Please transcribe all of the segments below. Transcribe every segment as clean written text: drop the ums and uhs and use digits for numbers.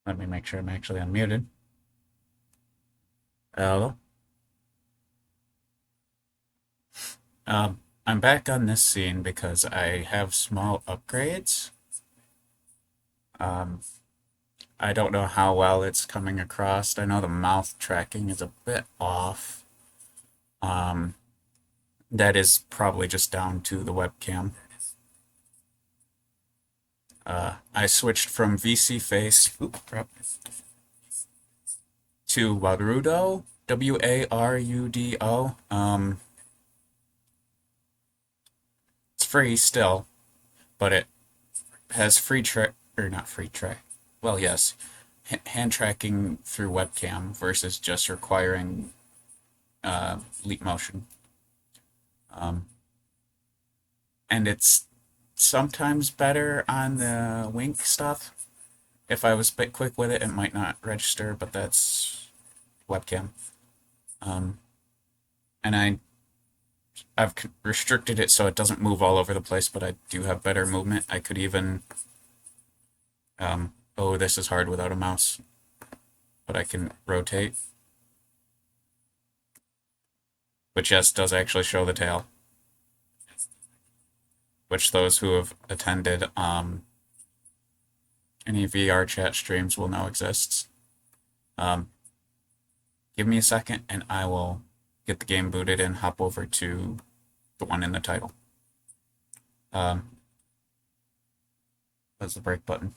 Let me make sure I'm actually unmuted. Hello. I'm back on this scene because I have small upgrades. Um, I don't know how well it's coming across. I know the mouth tracking is a bit off. Um, that is probably just down to the webcam. I switched from VC Face to Warudo, Warudo. It's free still, but it has free track, or not free track. Well, yes, hand tracking through webcam versus just requiring leap motion. Um, and it's sometimes better on the wink stuff. If I was a bit quick with it, it might not register, but that's webcam. Um, and I've restricted it so it doesn't move all over the place, but I do have better movement. I could even oh, this is hard without a mouse, but I can rotate, which yes does actually show the tail, which those who have attended any VR chat streams will know exists. Um, Give me a second and I will get the game booted and hop over to the one in the title. Um, that's the break button.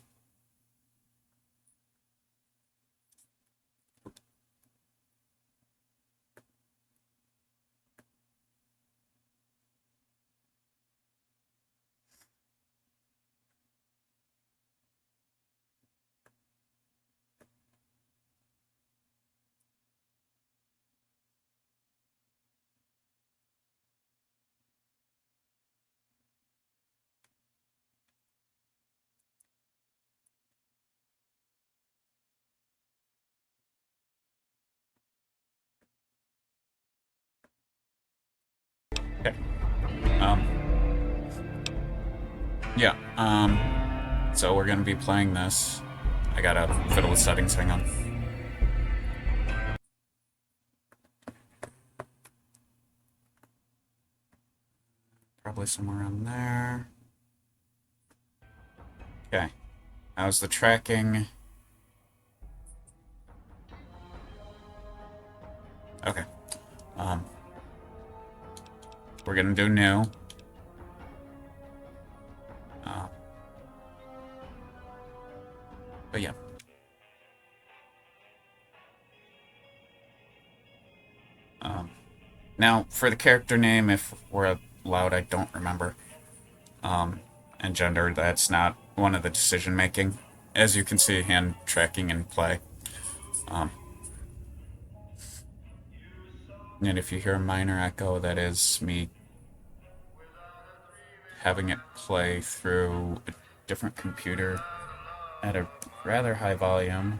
Okay. Um, yeah. So we're gonna be playing this. I gotta fiddle with settings. Hang on. Probably somewhere around there. Okay. How's the tracking? Okay. Um, we're gonna do new. Uh, but yeah. Um, Now for the character name, if we're allowed, I don't remember. And gender, that's not one of the decision making. As you can see, hand tracking in play. Um, and if you hear a minor echo, that is me having it play through a different computer at a rather high volume.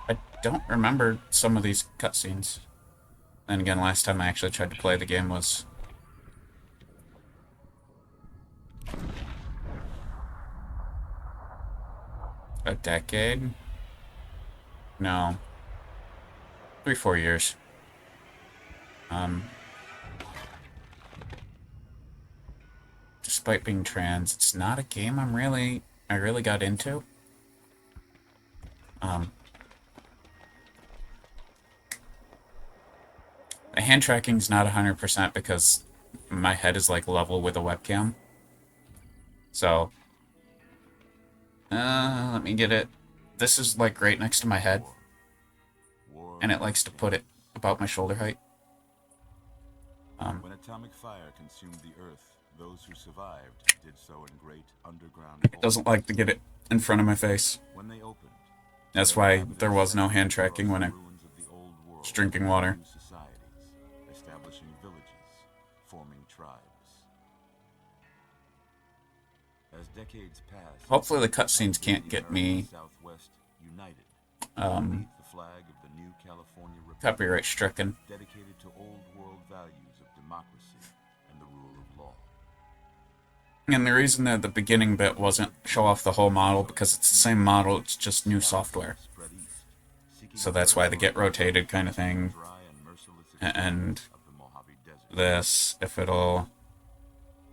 I don't remember some of these cutscenes. And again, last time I actually tried to play the game was a decade? No, 3, 4 years. Um, Despite being trans, it's not a game I really got into. Um, the hand tracking's not 100% because my head is like level with a webcam. So, let me get it. This is like right next to my head, and it likes to put it about my shoulder height. When atomic fire consumed the Earth, those who survived did so in great underground It doesn't like to get it in front of my face. When they opened, That's why there was no hand tracking when I was drinking water. societies, establishing villages, forming tribes. As decades passed, Hopefully the cutscenes can't get me Southwest united Beneath the flag of the new California Republic, copyright stricken. dedicated to old world values of democracy and the rule of law. And the reason that the beginning bit wasn't show off the whole model because it's the same model, it's just new software. Spread east, seeking So that's why they get rotated kind of thing. dry and merciless And of the Mojave Desert. this, if it'll,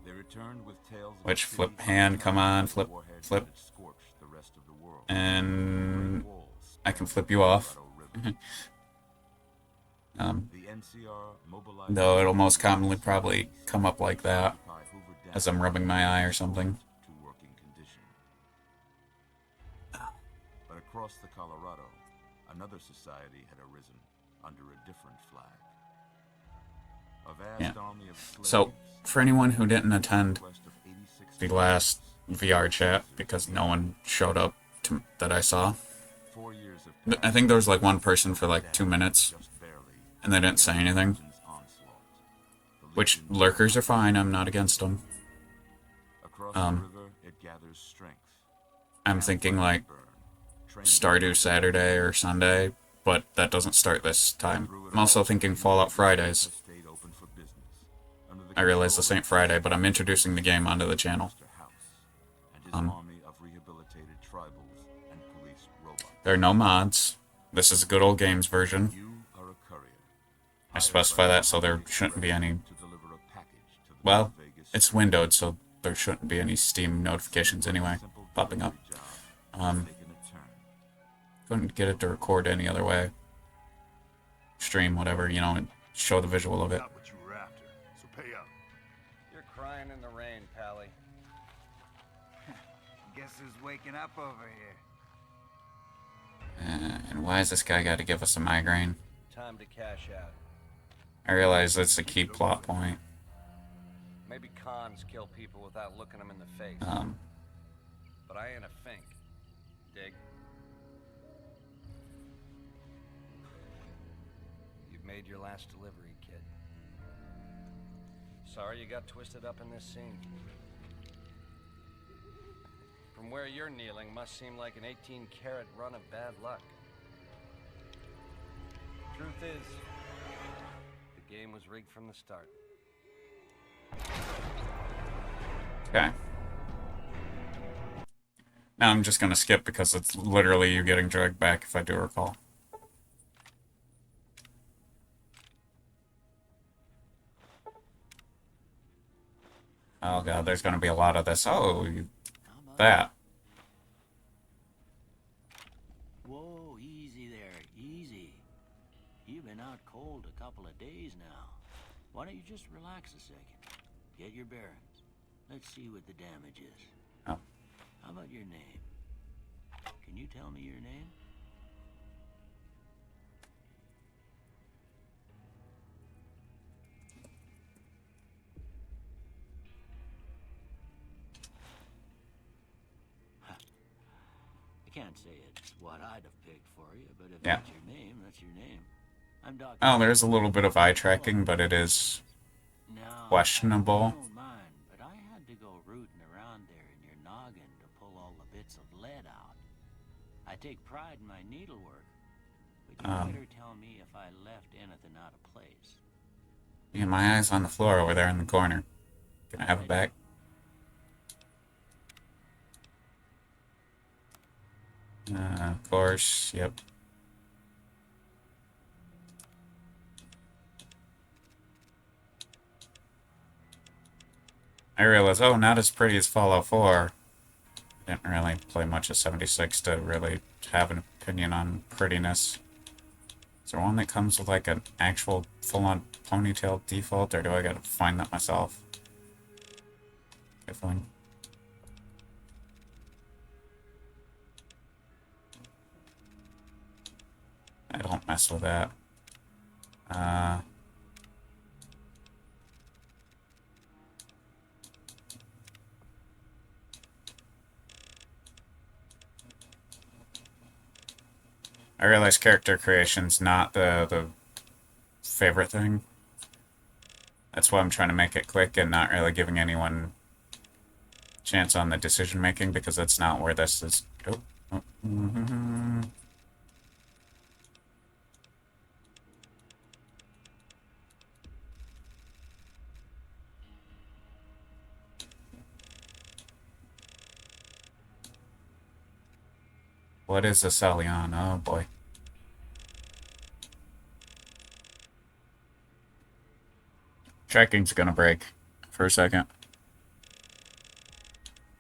They returned with tales of which a city flip hand, come on, flip, warheads flip, that had scorched the rest of the world. and Walls I can flip you off. Colorado River. The NCR mobilized Though it'll most commonly probably come up like that occupy Hoover Dam as I'm rubbing my eye or something. to working condition. But across the Colorado, another society had arisen under a different flag. A vast Yeah. army of slaves. So, for anyone who didn't attend west of 86 the last VR chat because no one showed up that I saw, 4 years of I think there was like one person for like 2 minutes, just barely. and they didn't say anything. Onslaught. The Which legions lurkers are fine. I'm not against them. across um, the river, it gathers strength. I'm thinking like Burn. Train Stardew Saturday or Sunday, but that doesn't start this time. I'm also thinking Fallout Fridays. stayed open for business. Under the I realize control this of ain't Friday, but I'm introducing the game onto the channel. Mr. House and his Um, army of rehabilitated tribals and police robots. There are no mods. This is a good old games version. You are a courier. I specify that so there shouldn't be any. To deliver a package to the Well, Vegas it's windowed, so there shouldn't be any Steam notifications anyway simple popping up. delivery job Um, taking a turn. Couldn't get it to record any other way. Stream, whatever, and show the visual of it. Got what you were after, so pay up. You're crying in the rain, Pally. Guess who's waking up over here? And why has this guy got to give us a migraine? Time to cash out. I realize that's a key plot point. Maybe cons kill people without looking them in the face. But I ain't a fink. Dig? You've made your last delivery, kid. Sorry you got twisted up in this scene. From where you're kneeling must seem like an 18-carat run of bad luck. Truth is, the game was rigged from the start. Okay. Now I'm just gonna skip because it's literally you getting dragged back if I do recall. Oh god, there's gonna be a lot of this. Oh, that. Whoa, easy there, easy. You've been out cold a couple of days now. Why don't you just relax a second? Get your bearings. Let's see what the damage is. Oh. How about your name? Can you tell me your name? I can't say it's what I'd have picked for you, but if Yeah. that's your name, that's your name. I'm Dr. Oh, there's a little bit of eye tracking, but it is No, questionable. I don't mind, but I had to go rooting around there in your noggin to pull all the bits of lead out. I take pride in my needlework, but you better tell me if I left anything out of place. Yeah, my eyes on the floor over there in the corner. Can I have it back? Of course, yep. I realize, oh, not as pretty as Fallout 4. Didn't really play much of 76 to really have an opinion on prettiness. Is there one that comes with like an actual full-on ponytail default, or do I gotta find that myself? Okay, fine. I don't mess with that. I realize character creation's not the favorite thing. That's why I'm trying to make it quick and not really giving anyone chance on the decision making, because that's not where this is. Oh. What is this Allion? Oh boy. Tracking's gonna break for a second.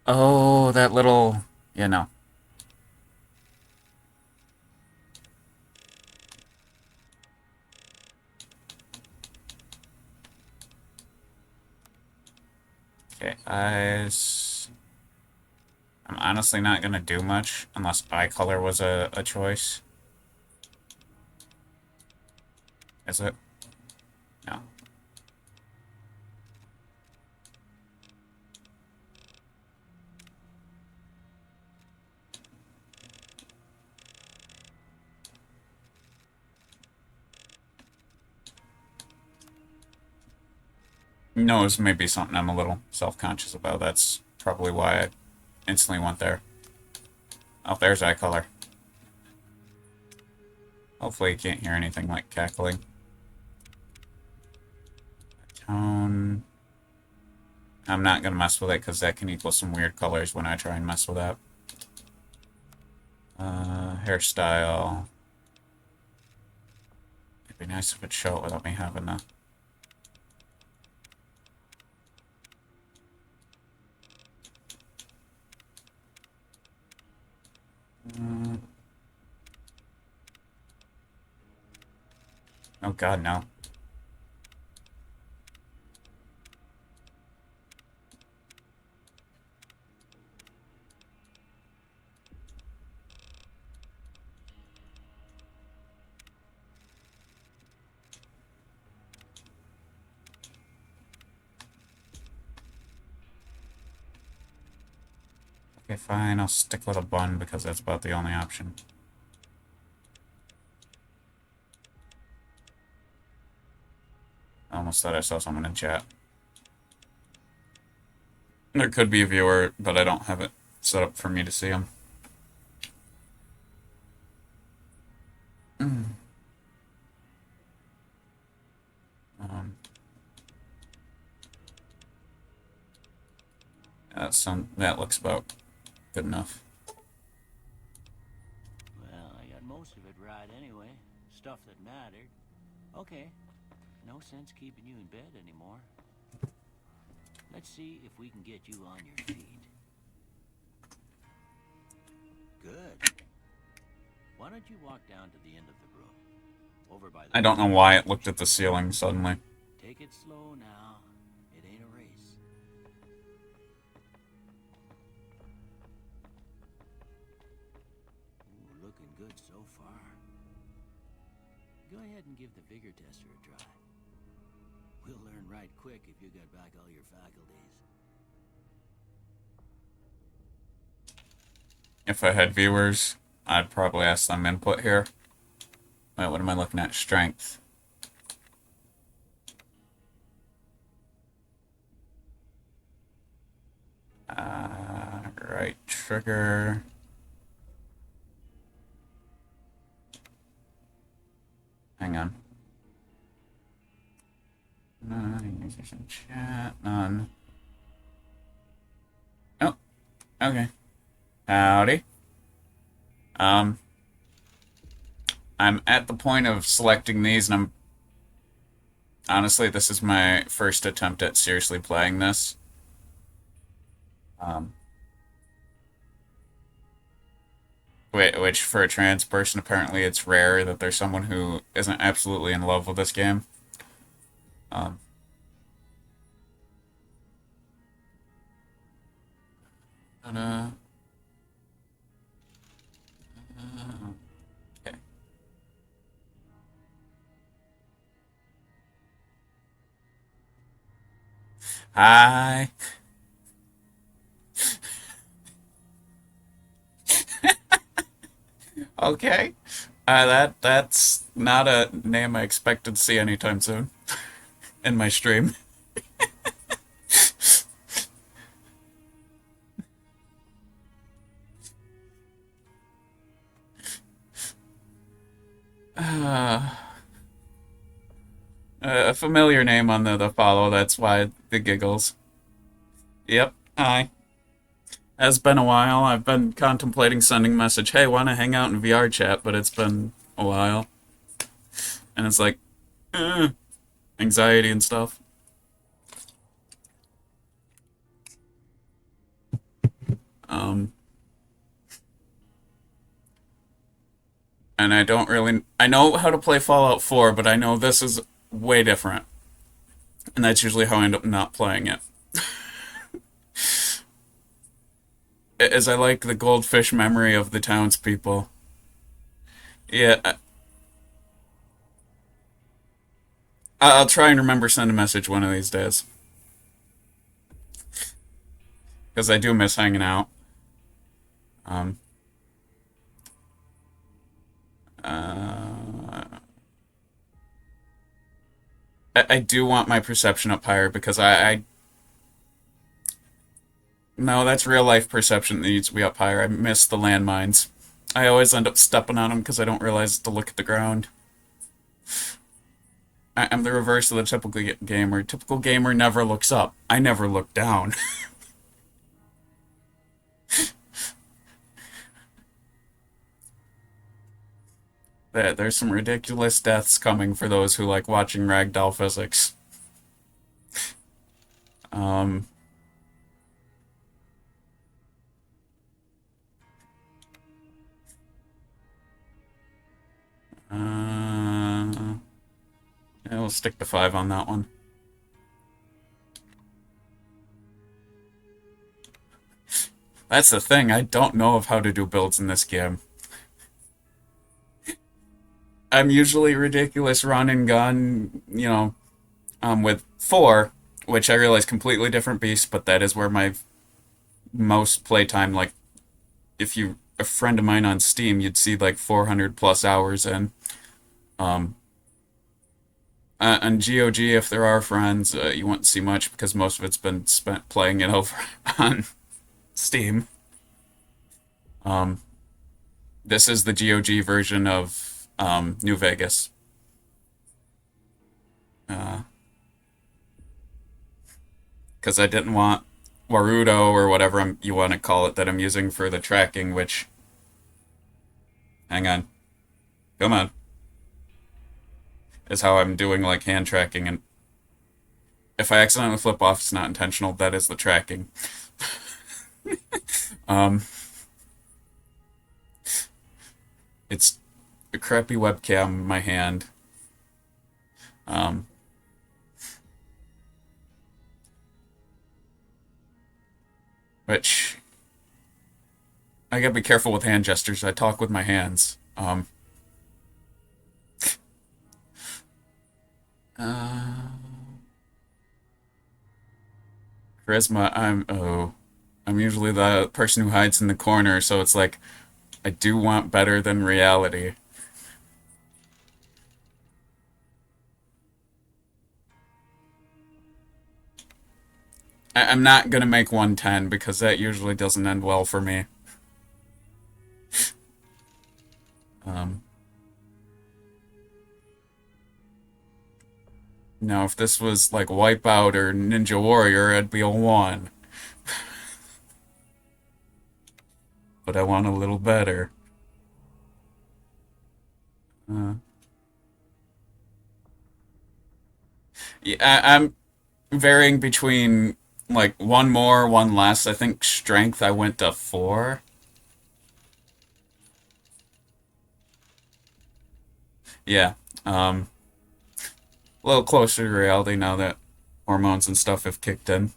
Oh, that little... Yeah, no. Okay, eyes... I'm honestly not gonna do much unless eye color was a choice. Is it? No. Nose may be something I'm a little self-conscious about. That's probably why I instantly went there. Oh, there's eye color. Hopefully you can't hear anything like cackling. Tone. I'm not going to mess with it because that can equal some weird colors when I try and mess with that. Hairstyle. It'd be nice if it showed without me having to... Oh god, no. Okay, fine, I'll stick with a bun because that's about the only option. I almost thought I saw someone in chat. There could be a viewer, but I don't have it set up for me to see him. That looks about good enough. Well, I got most of it right anyway. Stuff that mattered. Okay. No sense keeping you in bed anymore. Let's see if we can get you on your feet. Good. Why don't you walk down to the end of the room? Over by the... I don't know why it looked at the ceiling suddenly. Take it slow now. It ain't a race. Ooh, looking good so far. Go ahead and give the vigor tester a try. We'll learn right quick if you got back all your faculties. If I had viewers, I'd probably ask them input here. Wait, what am I looking at? Strength. Right trigger. Hang on. None. Users in chat. None. Oh. Okay. Howdy. I'm at the point of selecting these, and honestly, this is my first attempt at seriously playing this. Which for a trans person, apparently it's rare that there's someone who isn't absolutely in love with this game. Okay. Hi. Okay. That's not a name I expected to see anytime soon in my stream. A familiar name on the follow, that's why the giggles. Yep, hi. Has been a while. I've been contemplating sending a message, hey, want to hang out in VR chat, but it's been a while. And it's like, anxiety and stuff. And I don't really... I know how to play Fallout 4, but I know this is way different. And that's usually how I end up not playing it. As I like the goldfish memory of the townspeople. Yeah. I'll try and remember send a message one of these days. Because I do miss hanging out. I do want my perception up higher because No, that's real life perception that needs to be up higher. I miss the landmines. I always end up stepping on them because I don't realize to look at the ground. I'm the reverse of the typical gamer. Typical gamer never looks up. I never look down. There's some ridiculous deaths coming for those who like watching ragdoll physics. Yeah, we'll stick to 5 on that one. That's the thing, I don't know of how to do builds in this game. I'm usually ridiculous run and gun, you know, with 4, which I realize completely different beast, but that is where my most playtime, like, if you a friend of mine on Steam, you'd see like 400 plus hours in. On GOG, if there are friends, you won't see much because most of it's been spent playing it over on Steam. This is the GOG version of New Vegas. Because I didn't want Warudo or whatever you want to call it that I'm using for the tracking, which... Hang on. Come on. Is how I'm doing like hand tracking, and if I accidentally flip off, it's not intentional. That is the tracking. It's a crappy webcam in my hand. Which I gotta be careful with hand gestures. I talk with my hands. Charisma, I'm usually the person who hides in the corner, so it's like I do want better than reality. I'm not gonna make 110 because that usually doesn't end well for me. Now, if this was like Wipeout or Ninja Warrior, I'd be a 1. But I want a little better. Yeah, I'm varying between like 1 more, 1 less. I think strength I went to 4. Yeah, a little closer to reality now that hormones and stuff have kicked in.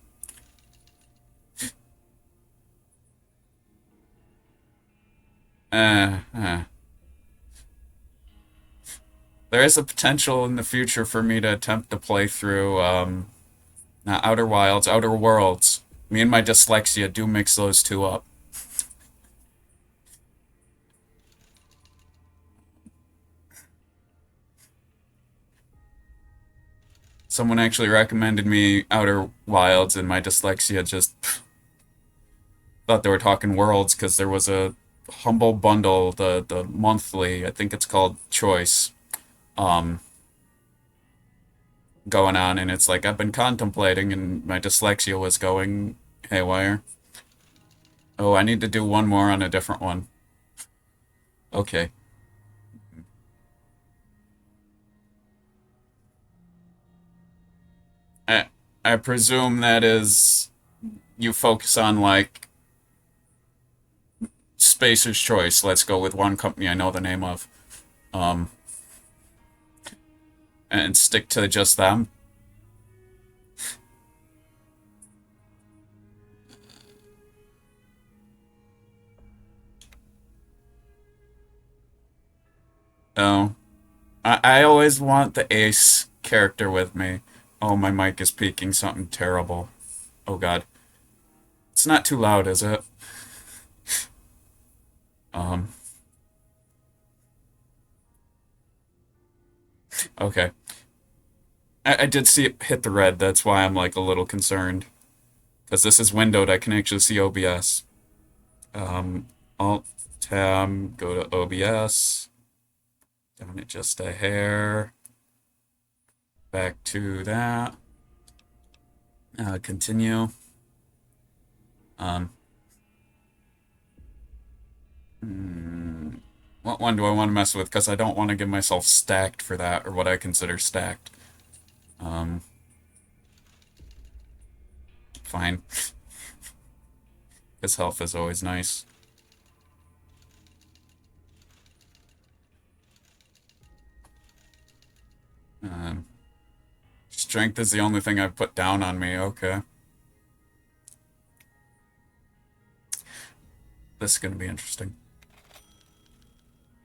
There is a potential in the future for me to attempt to play through, not Outer Wilds, Outer Worlds. Me and my dyslexia do mix those two up. Someone actually recommended me Outer Wilds, and my dyslexia just thought they were talking Worlds because there was a Humble Bundle, the monthly, I think it's called Choice, going on, and it's like I've been contemplating, and my dyslexia was going haywire. Oh, I need to do one more on a different one. Okay. I I presume that is you focus on like Spacer's Choice. Let's go with one company I know the name of. Um, and stick to just them. Oh, I always want the ace character with me. Oh, my mic is peaking something terrible. Oh god. It's not too loud, is it? Um, okay. I did see it hit the red, that's why I'm like a little concerned. Because this is windowed, I can actually see OBS. Alt tab, go to OBS. Down it just a hair. Back to that. Continue. What one do I want to mess with? Because I don't want to give myself stacked for that, or what I consider stacked. Fine. His health is always nice. Strength is the only thing I've put down on me, okay. This is gonna be interesting.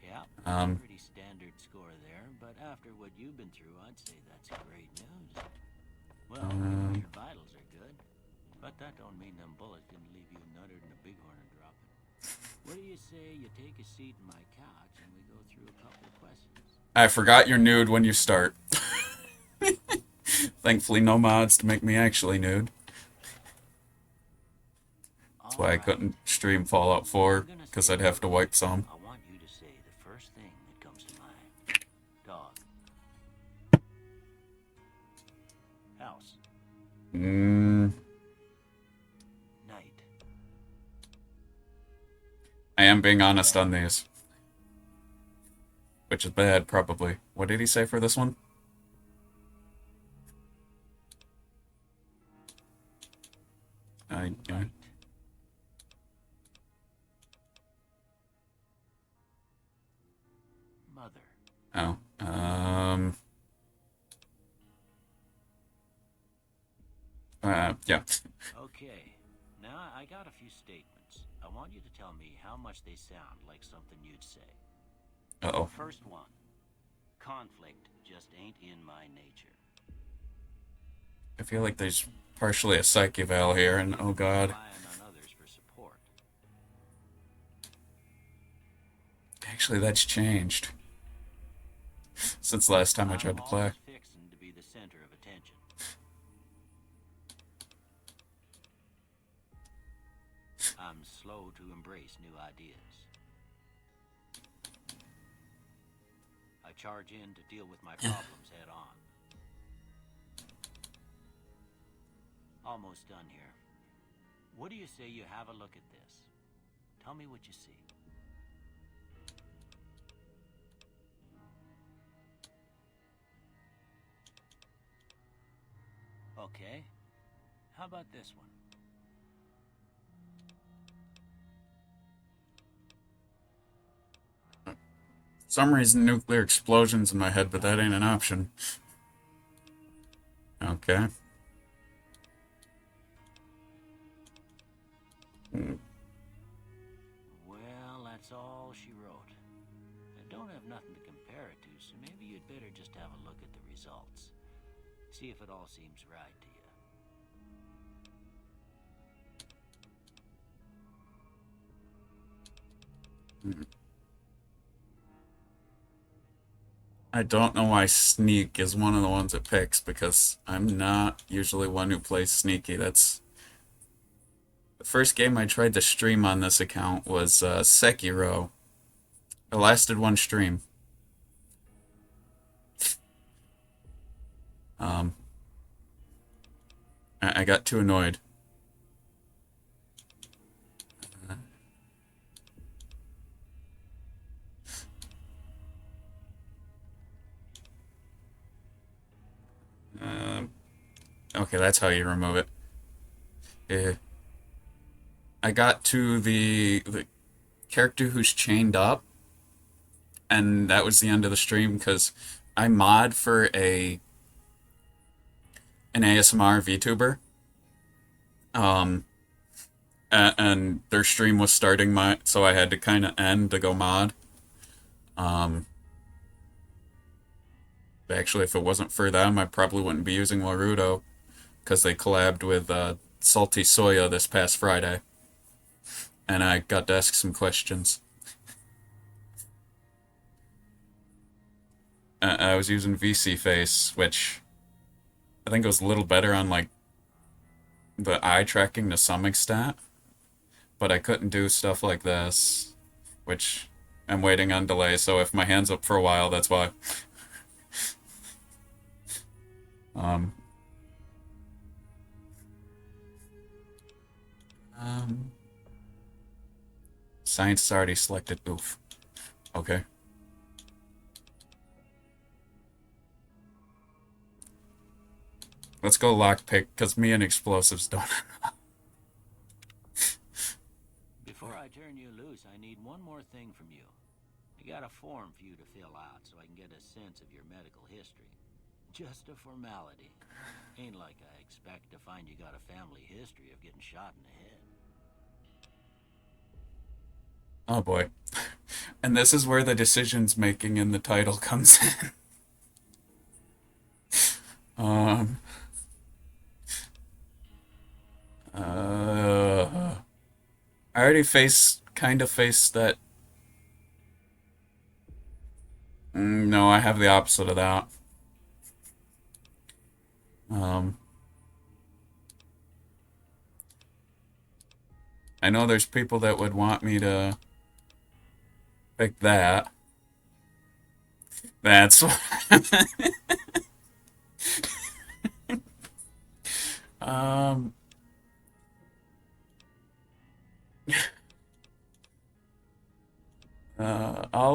Yeah, pretty standard score there, but after what you've been through, I'd say that's great news. Well, your vitals are good, but that don't mean them bullets didn't leave you nuttered in a bighorn and dropping. What do you say you take a seat in my couch and we go through a couple of questions? I forgot you're nude when you start. Thankfully, no mods to make me actually nude. That's why I couldn't stream Fallout 4, because I'd have to wipe some. I want you to say the first thing that comes to mind. Dog. House. Night. I am being honest on these. Which is bad, probably. What did he say for this one? Yeah. Mother. Oh. Yeah. Okay. Now I got a few statements. I want you to tell me how much they sound like something you'd say. Uh-oh. First one. Conflict just ain't in my nature. I feel like there's partially a psych eval here, and oh god. Relying on others for support. Actually, that's changed. Since last time I tried to play. I'm always fixing to be the center of attention. I'm slow to embrace new ideas. I charge in to deal with my problems head on. Almost done here. What do you say you have a look at this? Tell me what you see. Okay. How about this one? For some reason, nuclear explosions in my head, but that ain't an option. Okay. Well, that's all she wrote. I don't have nothing to compare it to, so maybe you'd better just have a look at the results. See if it all seems right to you. I don't know why Sneak is one of the ones it picks, because I'm not usually one who plays sneaky. That's... The first game I tried to stream on this account was Sekiro. It lasted one stream. I got too annoyed. Okay, that's how you remove it. Yeah. I got to the character who's chained up, and that was the end of the stream because I mod for an ASMR VTuber. And their stream was starting so I had to kind of end to go mod. Actually, if it wasn't for them, I probably wouldn't be using Larudo because they collabed with Salty Soya this past Friday, and I got to ask some questions. I was using VC Face, which I think it was a little better on like the eye tracking to some extent, but I couldn't do stuff like this, which I'm waiting on delay, so if my hand's up for a while, that's why. Science is already selected. Oof. Okay. Let's go lockpick, because me and explosives don't. Before I turn you loose, I need one more thing from you. I got a form for you to fill out so I can get a sense of your medical history. Just a formality. Ain't like I expect to find you got a family history of getting shot in the head. Oh boy. And this is where the decisions making in the title comes in. I already kind of faced that. No, I have the opposite of that. I know there's people that would want me to pick that. That's all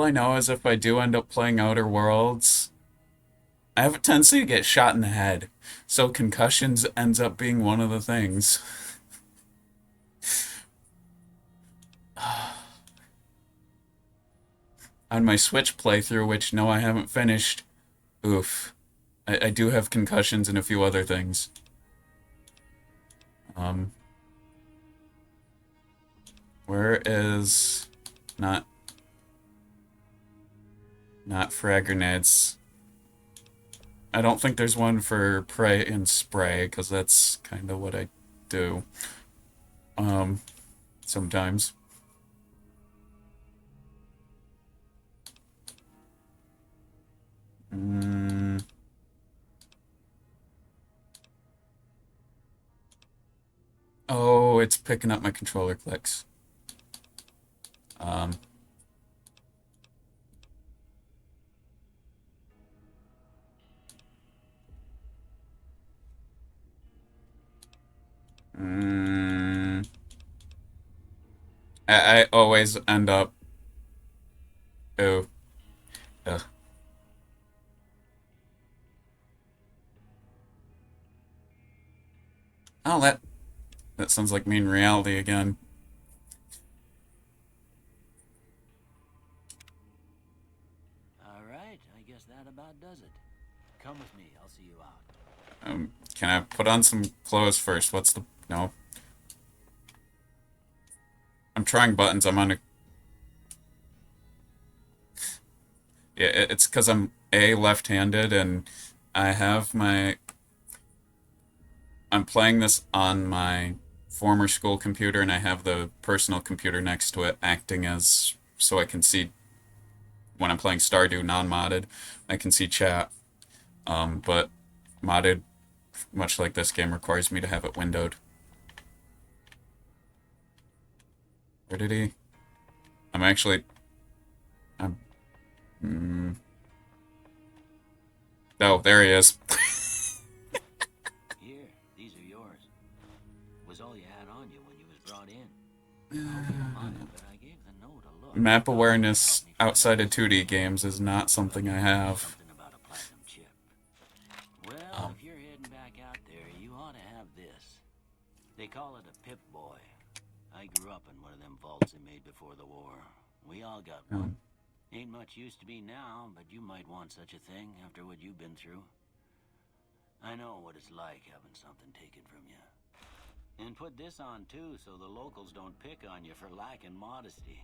I know is if I do end up playing Outer Worlds, I have a tendency to get shot in the head, so concussions ends up being one of the things. On my Switch playthrough, which no, I haven't finished, oof, I do have concussions and a few other things. Where is not frag grenades? I don't think there's one for pray and spray, because that's kind of what I do. Sometimes. Oh, it's picking up my controller clicks. I always end up. Oh. Ugh. Oh, that sounds like me in reality again. Alright, I guess that about does it. Come with me, I'll see you out. Can I put on some clothes first? What's the... No. I'm trying buttons, I'm on a... Yeah, it's because I'm left-handed, and I have my... I'm playing this on my former school computer, and I have the personal computer next to it acting as... so I can see... when I'm playing Stardew non-modded, I can see chat. But modded, much like this game, requires me to have it windowed. Where did he? Oh, there he is. Here, these are yours. Was all you had on you when you was brought in. I hope you don't mind, but I gave the note a look. Map awareness outside of 2D games is not something I have. Something about a platinum chip. Well, if you're heading back out there, you ought They call it a Pip-Boy. I grew up in one of them vaults they made before the war. We all got one. Ain't much use to be now, but you might want such a thing after what you've been through. I know what it's like having something taken from you. And put this on too, so the locals don't pick on you for lacking modesty.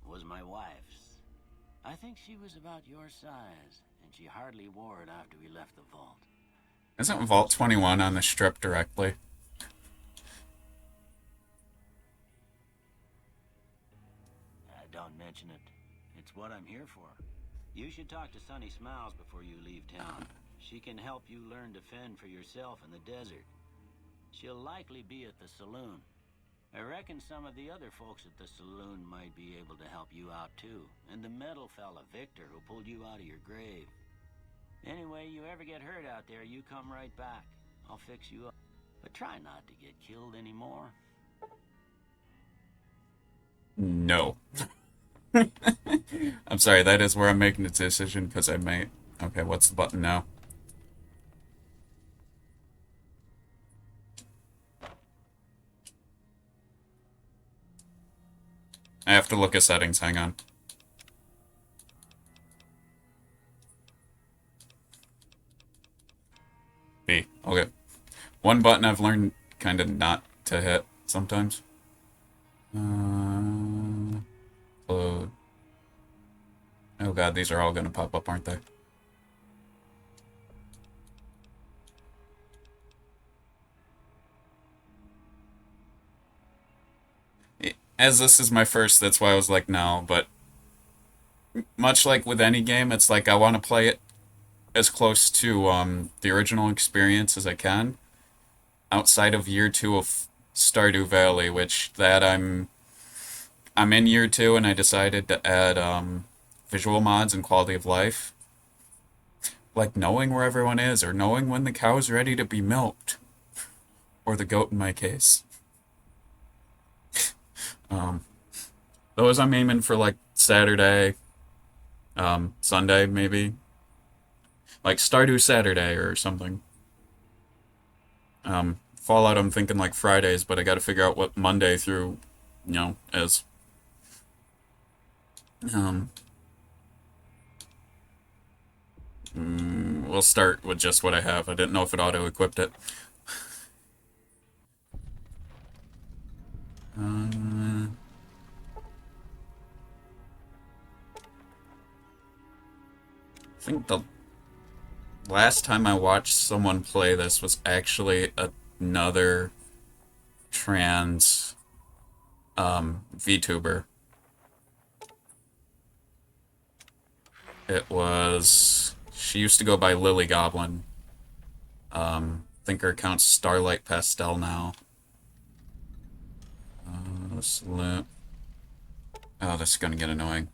Was my wife's. I think she was about your size, and she hardly wore it after we left the vault. Isn't Vault 21 on the strip directly? Don't mention it. It's what I'm here for. You should talk to Sunny Smiles before you leave town. She can help you learn to fend for yourself in the desert. She'll likely be at the saloon. I reckon some of the other folks at the saloon might be able to help you out too. And the metal fella, Victor, who pulled you out of your grave. Anyway, you ever get hurt out there, you come right back. I'll fix you up. But try not to get killed anymore. No. I'm sorry, that is where I'm making the decision, because I might... Okay, what's the button now? I have to look at settings, hang on. B, okay. One button I've learned kind of not to hit sometimes. Load. Oh god, these are all gonna pop up, aren't they? As this is my first, that's why I was like, no, but much like with any game, it's like I want to play it as close to the original experience as I can, outside of year 2 of Stardew Valley, which that I'm in year 2 and I decided to add visual mods and quality of life, like knowing where everyone is, or knowing when the cow's ready to be milked, or the goat in my case. Those I'm aiming for like Saturday, Sunday maybe, like Stardew Saturday or something. Fallout I'm thinking like Fridays, but I gotta figure out what Monday through, you know, is. We'll start with just what I have. I didn't know if it auto-equipped it. I think the last time I watched someone play this was actually another trans VTuber. It was... She used to go by Lily Goblin. I think her account's Starlight Pastel now. Oh, this is gonna get annoying.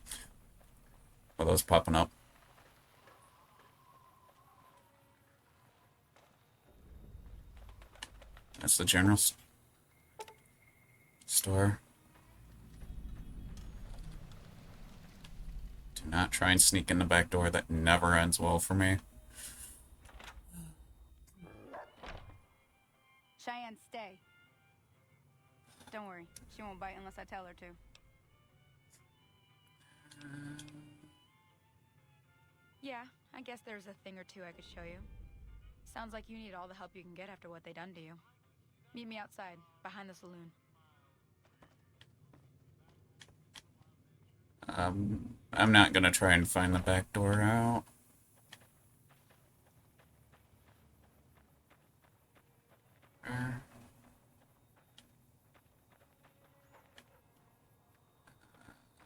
Are those popping up? That's the general store. Do not try and sneak in the back door. That never ends well for me. Cheyenne, stay. Don't worry. She won't bite unless I tell her to. Yeah, I guess there's a thing or two I could show you. Sounds like you need all the help you can get after what they done to you. Meet me outside, behind the saloon. I'm not gonna try and find the back door out.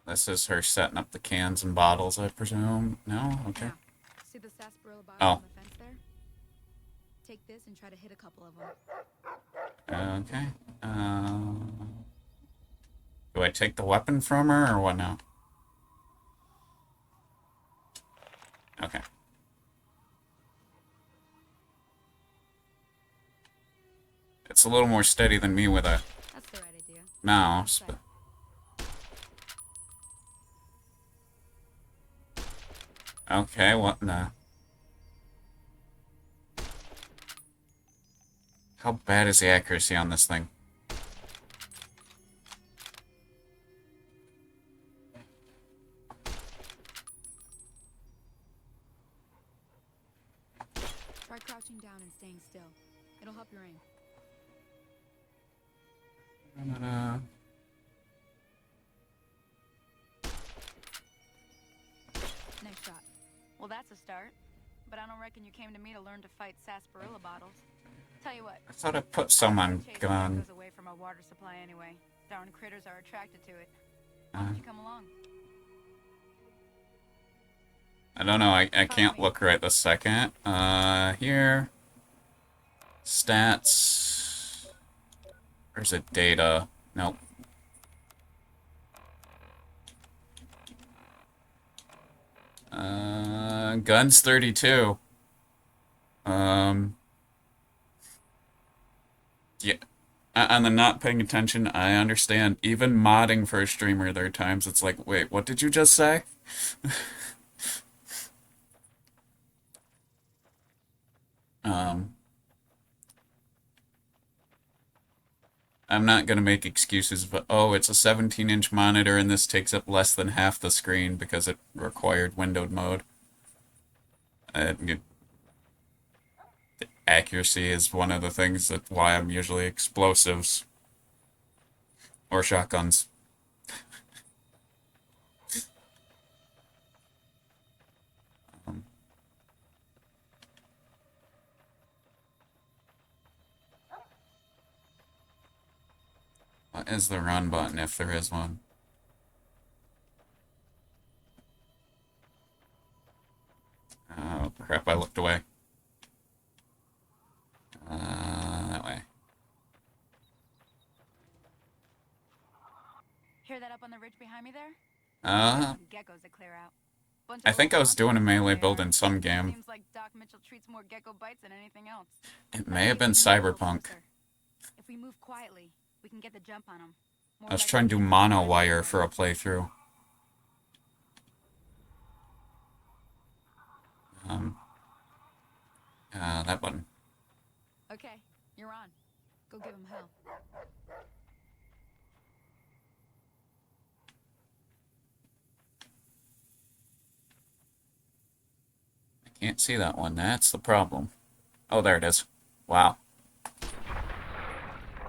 This is her setting up the cans and bottles, I presume. No? Okay. Now, see the sarsaparilla bottle Oh. on the fence there? Take this and try to hit a couple of them. Okay. Do I take the weapon from her or what now? Okay. It's a little more steady than me with a That's the right idea. mouse, but... Okay, what in the... How bad is the accuracy on this thing? Try crouching down and staying still. It'll help your aim. Nice shot. Well, that's a start. But I don't reckon you came to me to learn to fight sarsaparilla bottles. Tell you what. I thought I put some on Chasing gun. goes away from our water supply anyway. Darn critters are attracted to it. Why don't you come along? I don't know, I can't look right this second. Here. Stats. Where's it? Data. Nope. Guns 32. Yeah. On the not paying attention, I understand. Even modding for a streamer, there are times it's like, wait, what did you just say? I'm not going to make excuses, but oh, it's a 17-inch monitor and this takes up less than half the screen because it required windowed mode. The accuracy is one of the things that why I'm usually explosives or shotguns. What is the run button if there is one? Oh crap, I looked away. That way. Hear that up on the ridge behind me there? Uh, Geckos that clear out. Bunch I of think I little was doing a monsters melee out build there. in some game. Seems like Doc Mitchell treats more gecko bites than anything else. It may have been Cyberpunk. If we move quietly, we can get the jump on them. I was trying to do mono wire for a playthrough. That button. Okay, you're on. Go give him hell. I can't see that one. That's the problem. Oh, there it is. Wow.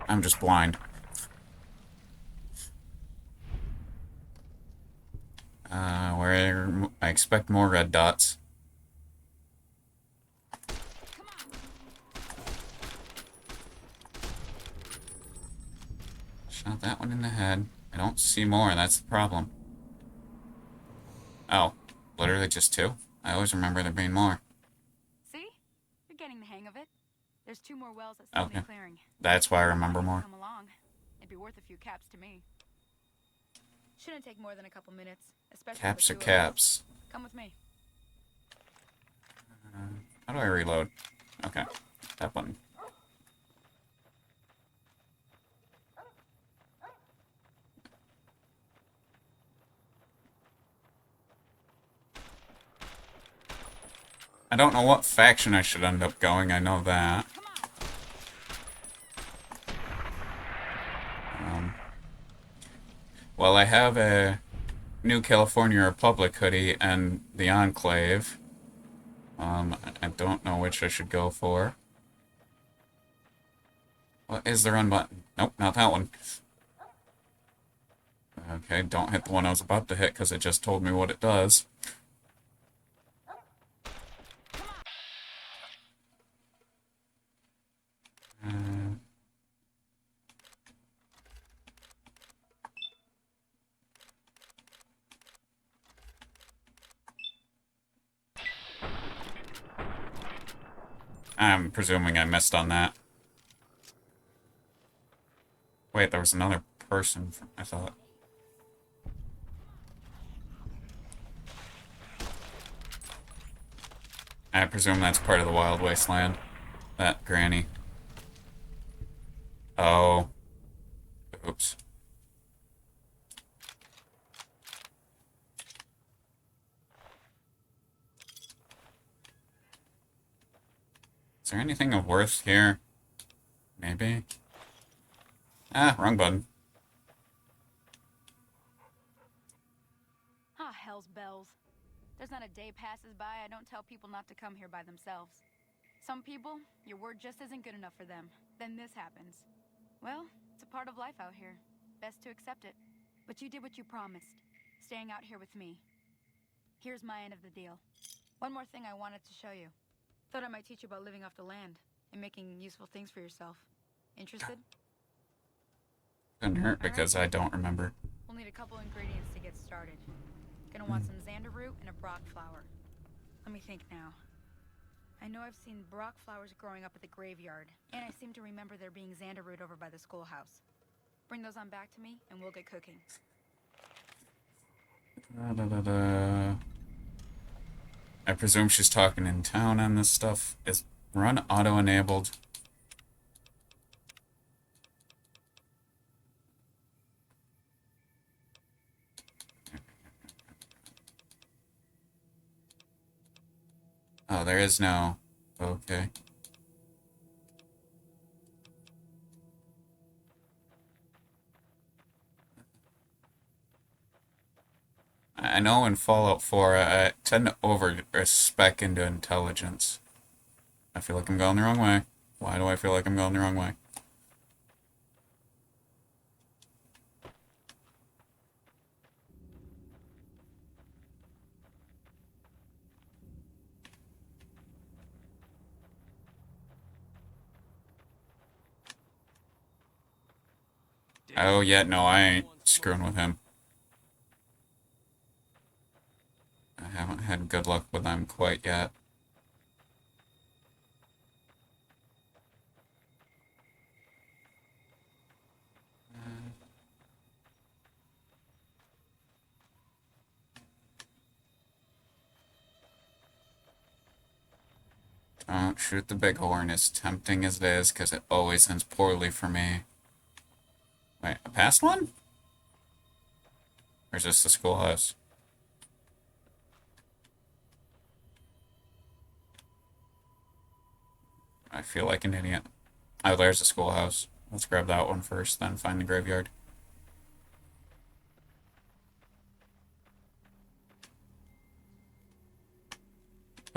I'm just blind. Where I expect more red dots. Shot that one in the head. I don't see more, that's the problem. Oh, literally just two? I always remember there being more. See? You're getting the hang of it. There's 2 more wells that still Okay. need clearing. That's why I remember more. Come along. It'd be worth a few caps to me. Shouldn't take more than a couple minutes, especially Caps or with 2 of us. caps? Come with me. How do I reload? Okay, that button. I don't know what faction I should end up going, I know that. Well, I have a New California Republic hoodie and the Enclave. I don't know which I should go for. What is the run button? Nope, not that one. Okay, don't hit the one I was about to hit because it just told me what it does. I'm presuming I missed on that. Wait, there was another person, I thought. I presume that's part of the Wild Wasteland. That granny. Oh. Oops. Is there anything of worth here? maybe. Ah, wrong button. Ah, hell's bells. There's not a day passes by I don't tell people not to come here by themselves. Some people, your word just isn't good enough for them. Then this happens. Well, it's a part of life out here. Best to accept it. But you did what you promised, staying out here with me. Here's my end of the deal. One more thing I wanted to show you. Thought I might teach you about living off the land and making useful things for yourself. Interested? Couldn't hurt because I don't remember. We'll need a couple ingredients to get started. Gonna want some xander root and a brock flower. Let me think now. I know I've seen brock flowers growing up at the graveyard, and I seem to remember there being xander root over by the schoolhouse. Bring those on back to me, and we'll get cooking. I presume she's talking in town on this stuff. Is run auto-enabled? Oh, there is no... Okay. I know in Fallout 4, I tend to over-spec into intelligence. I feel like I'm going the wrong way. Why do I feel like I'm going the wrong way? Oh, yeah, no, I ain't screwing with him. I haven't had good luck with them quite yet. Don't shoot the bighorn, as tempting as it is, because it always ends poorly for me. Wait, a past one? Or is this the schoolhouse? I feel like an idiot. Oh, there's the schoolhouse. Let's grab that one first, then find the graveyard.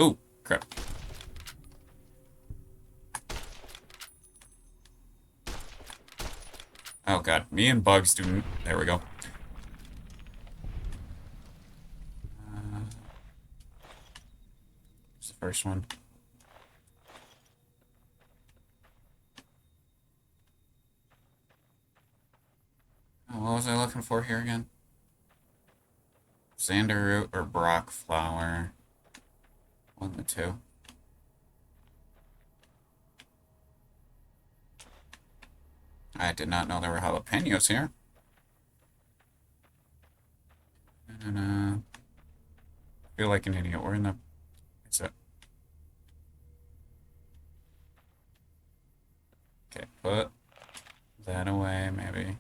Ooh, crap. Oh god, me and Bugs do... There we go. It's the first one. Oh, what was I looking for here again? Xander root or brock flower? One of the two. I did not know there were jalapenos here. And, feel like an idiot. We're in the... Is it? Okay, put that away, maybe.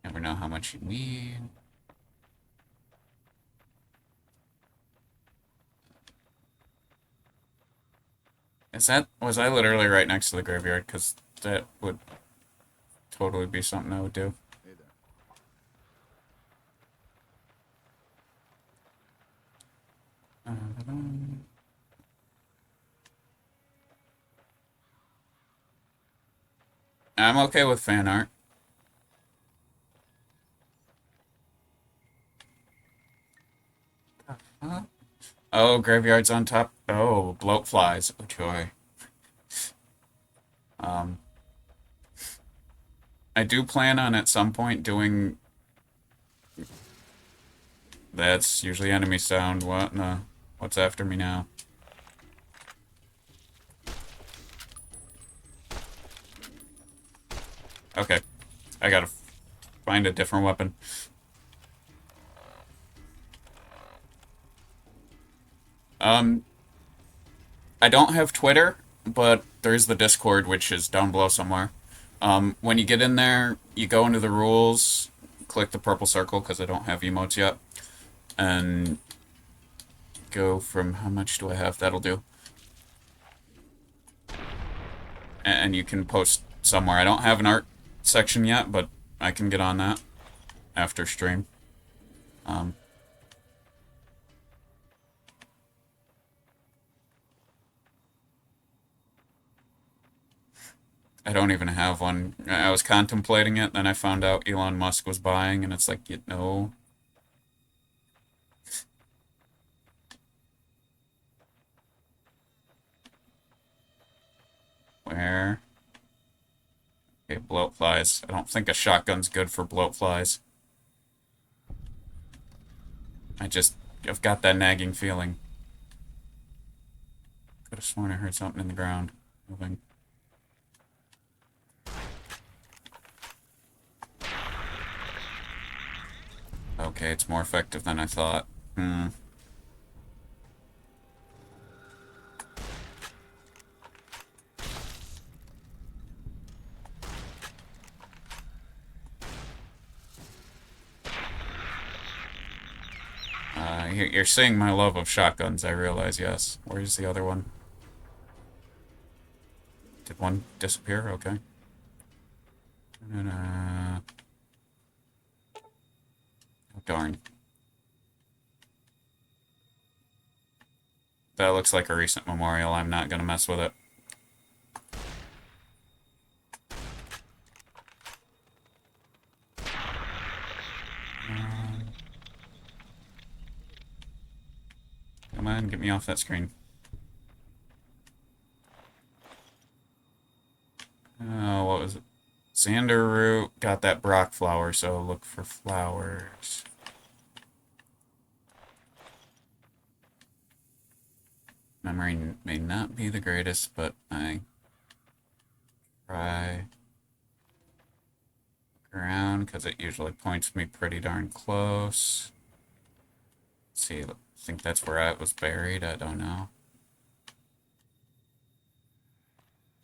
Never know how much you need. Was I literally right next to the graveyard? Because that would totally be something I would do. Hey there. I'm okay with fan art. Oh, graveyard's on top. Oh, bloat flies. Oh, joy. I do plan on at some point doing... That's usually enemy sound. What in the... What's after me now? Okay. I gotta find a different weapon. I don't have Twitter, but there's the Discord, which is down below somewhere. When you get in there, you go into the rules, click the purple circle, because I don't have emotes yet, and go from how much do I have? That'll do. And you can post somewhere. I don't have an art section yet, but I can get on that after stream. I don't even have one. I was contemplating it, then I found out Elon Musk was buying, and it's like, you know. Where? Okay, bloat flies. I don't think a shotgun's good for bloat flies. I've got that nagging feeling. Could have sworn I heard something in the ground moving. Okay, it's more effective than I thought. You're seeing my love of shotguns, I realize, yes. Where's the other one? Did one disappear? Okay. Oh, darn. That looks like a recent memorial. I'm not gonna mess with it. Come on, get me off that screen. Oh, what was it? Xander root. Got that Brock flower, so look for flowers. Memory may not be the greatest, but I try look around because it usually points me pretty darn close. Let's see, I think that's where I was buried. I don't know.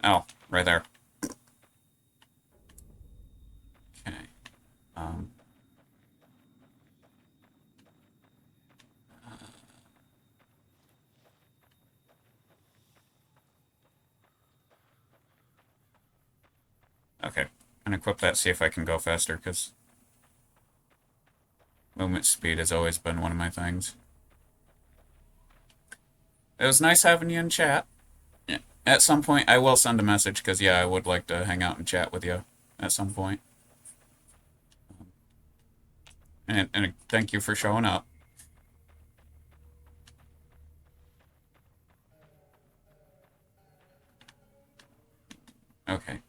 Oh, right there. Okay. Okay, I'm gonna equip that, see if I can go faster, because movement speed has always been one of my things. It was nice having you in chat. Yeah. At some point, I will send a message, because, yeah, I would like to hang out and chat with you at some point. And thank you for showing up. Okay.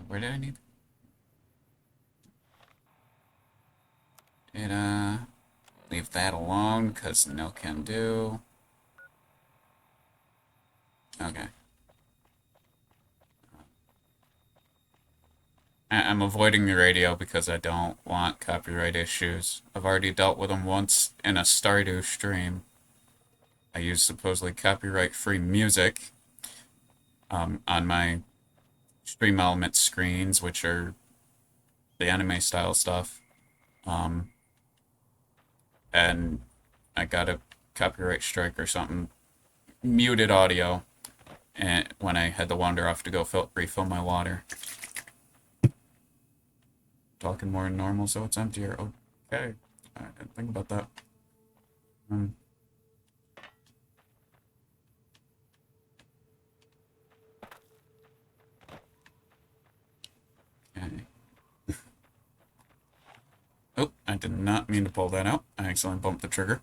Where did I need? Did leave that alone, because no can do. Okay. I'm avoiding the radio because I don't want copyright issues. I've already dealt with them once in a Stardew stream. I used supposedly copyright-free music on my Stream Element screens, which are the anime style stuff. And I got a copyright strike or something. Muted audio, and when I had to wander off to go refill my water. Talking more than normal, so it's emptier. Okay, I didn't think about that. Okay. Oh, I did not mean to pull that out. I accidentally bumped the trigger.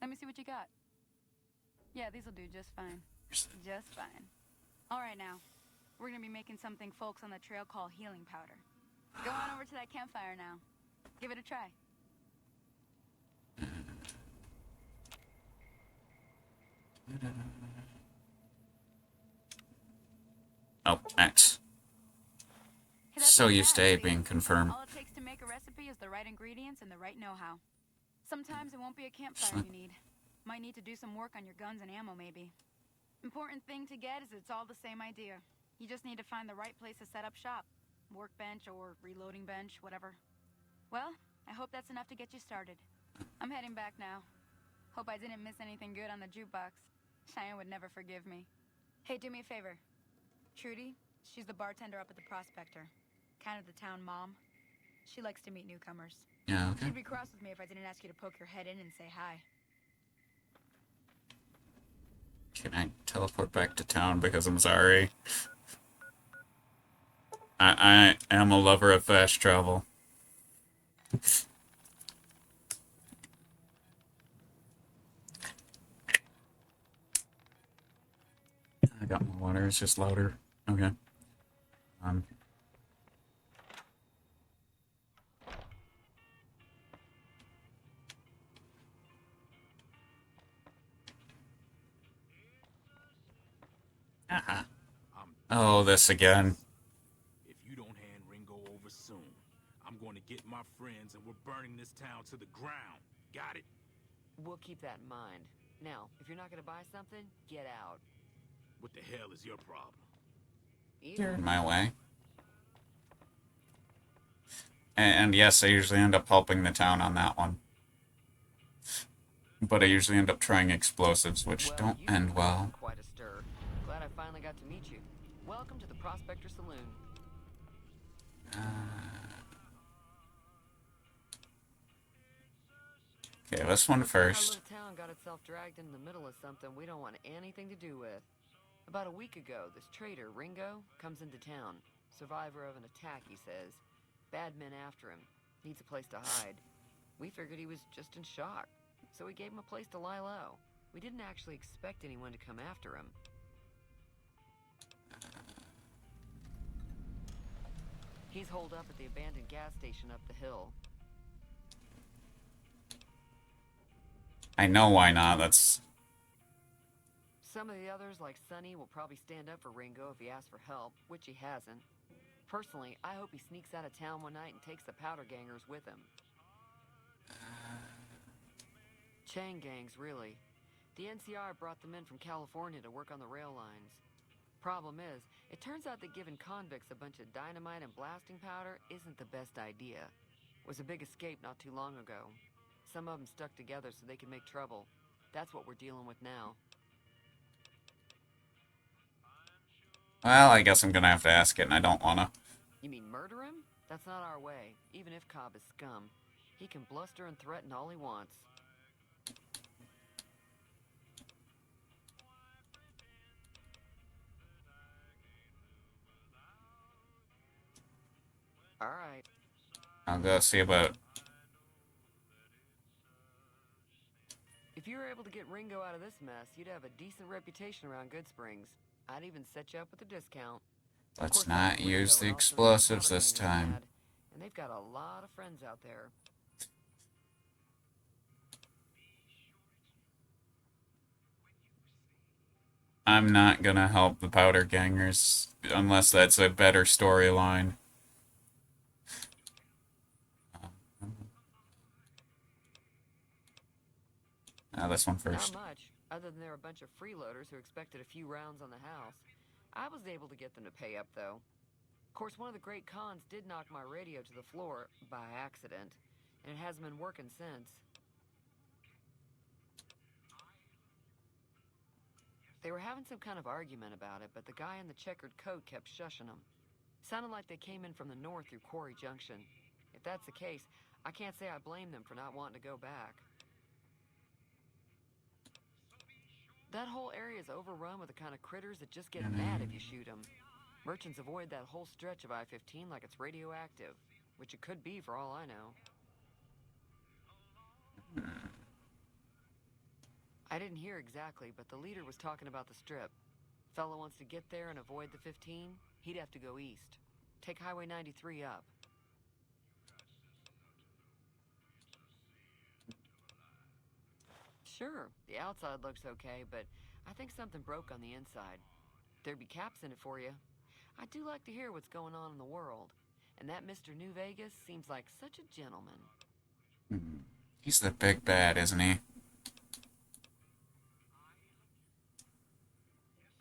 Let me see what you got. Yeah, these will do just fine. Just fine. All right, now. We're gonna be making something folks on the trail call healing powder. Go on over to that campfire now. Give it a try. Oh, axe. Hey, that's So not used to bad, A see? being confirmed. All it takes to make a recipe is the right ingredients and the right know-how. Sometimes it won't be a campfire you need. Might need to do some work on your guns and ammo, maybe. Important thing to get is it's all the same idea. You just need to find the right place to set up shop. Workbench or reloading bench, whatever. Well, I hope that's enough to get you started. I'm heading back now. Hope I didn't miss anything good on the jukebox. Cheyenne would never forgive me. Hey, do me a favor. Trudy, she's the bartender up at the Prospector. Kind of the town mom. She likes to meet newcomers. Yeah, okay. She'd be cross with me if I didn't ask you to poke your head in and say hi. Can I teleport back to town because I'm sorry? I am a lover of fast travel. I got my water, it's just louder. Okay. Oh, this again. If you don't hand Ringo over soon, I'm going to get my friends and we're burning this town to the ground. Got it? We'll keep that in mind. Now, if you're not gonna buy something, get out. What the hell is your problem? You're in my way. And yes, I usually end up helping the town on that one. But I usually end up trying explosives, which Well, don't you end caused well. Quite a stir. Glad I finally got to meet you. Welcome to the Prospector Saloon. Okay, this one Our first. little town got itself dragged in the middle of something we don't want anything to do with. About a week ago, this traitor, Ringo, comes into town. Survivor of an attack, he says. Bad men after him. Needs a place to hide. We figured he was just in shock, so we gave him a place to lie low. We didn't actually expect anyone to come after him. He's holed up at the abandoned gas station up the hill. I know why not, that's... Some of the others, like Sonny, will probably stand up for Ringo if he asks for help, which he hasn't. Personally, I hope he sneaks out of town one night and takes the powder gangers with him. Chain gangs, really. The NCR brought them in from California to work on the rail lines. Problem is, it turns out that giving convicts a bunch of dynamite and blasting powder isn't the best idea. It was a big escape not too long ago. Some of them stuck together so they could make trouble. That's what we're dealing with now. Well, I guess I'm gonna have to ask it, and I don't wanna. You mean murder him? That's not our way, even if Cobb is scum. He can bluster and threaten all he wants. Alright. I'll go see about... If you were able to get Ringo out of this mess, you'd have a decent reputation around Goodsprings. I'd even set you up with a discount. Of Let's course, not Ringo use the and also explosives powder this gangers time. bad, and they've got a lot of friends out there. I'm not gonna help the powder gangers unless that's a better storyline. This one first. Not much, other than they're a bunch of freeloaders who expected a few rounds on the house. I was able to get them to pay up, though. Of course, one of the great cons did knock my radio to the floor by accident, and it hasn't been working since. They were having some kind of argument about it, but the guy in the checkered coat kept shushing them. Sounded like they came in from the north through Quarry Junction. If that's the case, I can't say I blame them for not wanting to go back. That whole area is overrun with the kind of critters that just get mad if you shoot them. Merchants avoid that whole stretch of I-15 like it's radioactive, which it could be for all I know. I didn't hear exactly, but the leader was talking about the strip. Fellow wants to get there and avoid the 15, he'd have to go east. Take Highway 93 up. Sure, the outside looks okay, but I think something broke on the inside. There'd be caps in it for you. I do like to hear what's going on in the world. And that Mr. New Vegas seems like such a gentleman. He's the big bad, isn't he?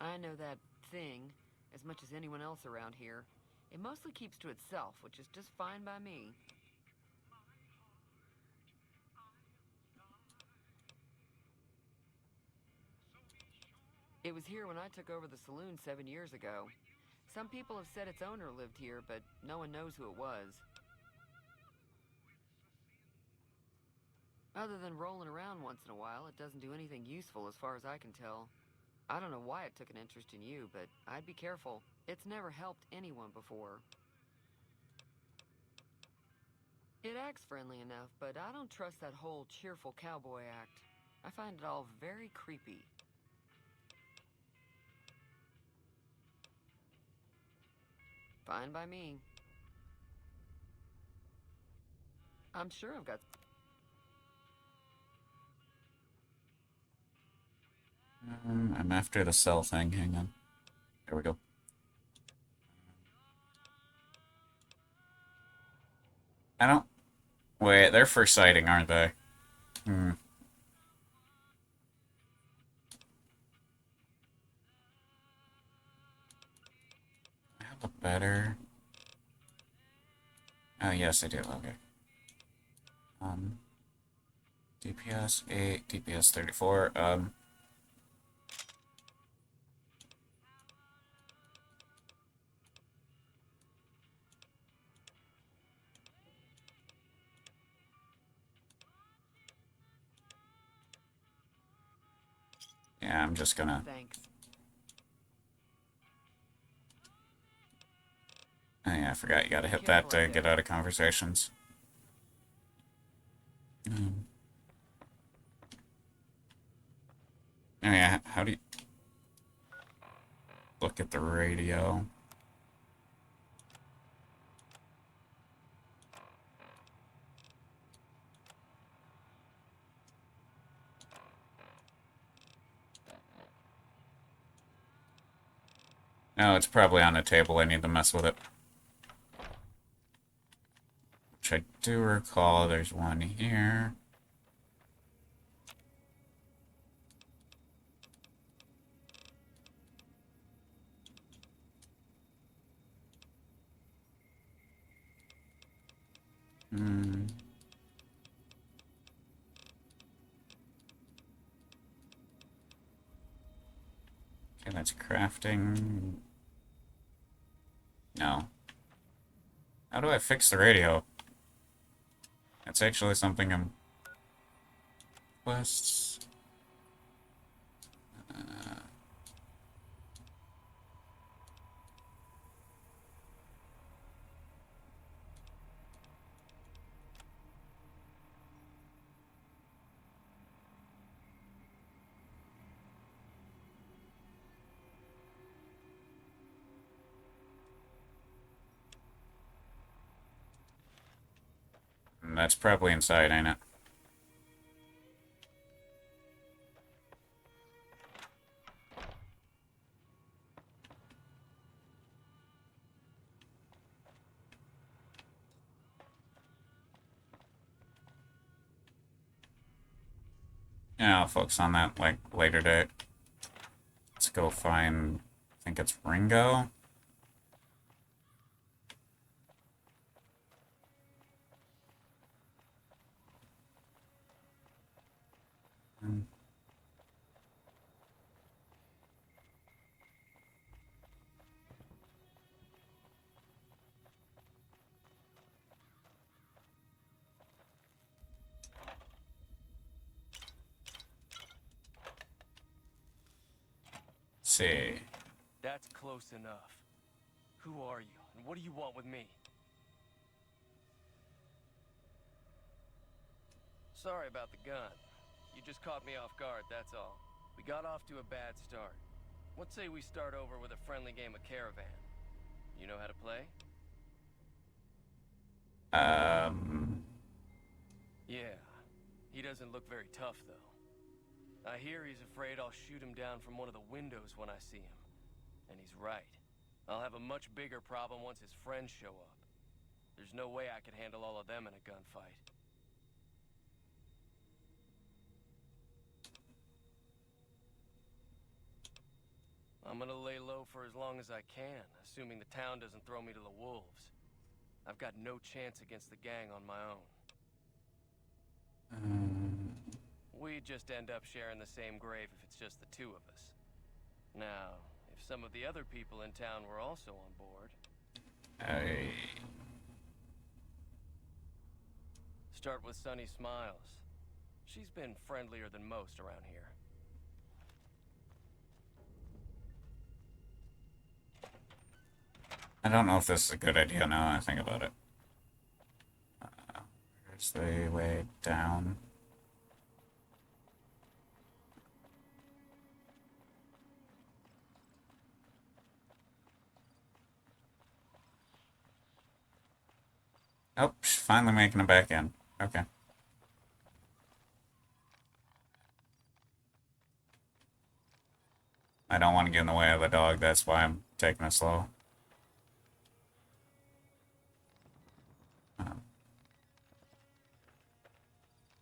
I know that thing as much as anyone else around here. It mostly keeps to itself, which is just fine by me. It was here when I took over the saloon 7 years ago. Some people have said its owner lived here, but no one knows who it was. Other than rolling around once in a while, it doesn't do anything useful as far as I can tell. I don't know why it took an interest in you, but I'd be careful. It's never helped anyone before. It acts friendly enough, but I don't trust that whole cheerful cowboy act. I find it all very creepy. Fine by me. I'm sure I've got... I'm after the cell thing. Hang on. There we go. I don't... Wait, they're for sighting, aren't they? I have a better... Oh, yes, I do. Okay. DPS 8, DPS 34. Yeah, I'm just gonna... Thanks. Oh yeah, I forgot you gotta hit Careful that to out get there. out of conversations. Oh yeah, how do you... Look at the radio. No, it's probably on the table. I need to mess with it. Which I do recall there's one here. Okay, that's crafting. No. How do I fix the radio? That's actually something I'm... Quests... That's probably inside, ain't it? Yeah, I'll focus on that, like, later date. Let's go find... I think it's Ringo? See. That's close enough. Who are you, and what do you want with me? Sorry about the gun. You just caught me off guard, that's all. We got off to a bad start. What say we start over with a friendly game of Caravan? You know how to play? Yeah. He doesn't look very tough, though. I hear he's afraid I'll shoot him down from one of the windows when I see him. And he's right. I'll have a much bigger problem once his friends show up. There's no way I could handle all of them in a gunfight. I'm gonna lay low for as long as I can, assuming the town doesn't throw me to the wolves. I've got no chance against the gang on my own. We just end up sharing the same grave if it's just the two of us. Now, if some of the other people in town were also on board... Start with Sunny Smiles. She's been friendlier than most around here. I don't know if this is a good idea now that I think about it. Where's the way down? Oh, she's finally making it back in. Okay. I don't want to get in the way of the dog, that's why I'm taking it slow.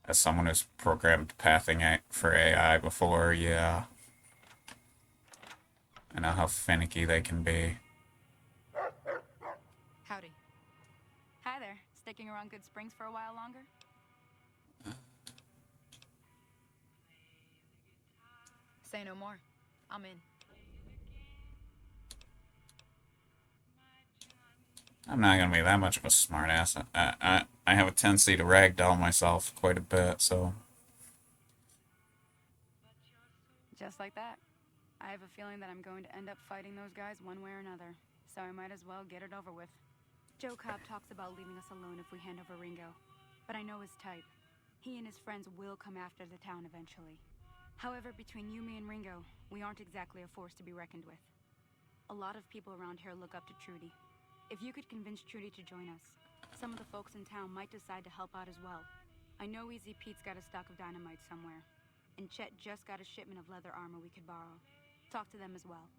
As someone who's programmed pathing for AI before, yeah. I know how finicky they can be. Howdy. Hi there. Sticking around Good Springs for a while longer? Say no more. I'm in. I'm not gonna be that much of a smartass. I have a tendency to ragdoll myself quite a bit, so. Just like that. I have a feeling that I'm going to end up fighting those guys one way or another, so I might as well get it over with. Joe Cobb talks about leaving us alone if we hand over Ringo, but I know his type. He and his friends will come after the town eventually. However, between you, me, and Ringo, we aren't exactly a force to be reckoned with. A lot of people around here look up to Trudy. If you could convince Trudy to join us, some of the folks in town might decide to help out as well. I know Easy Pete's got a stock of dynamite somewhere, and Chet just got a shipment of leather armor we could borrow. Talk to them as well.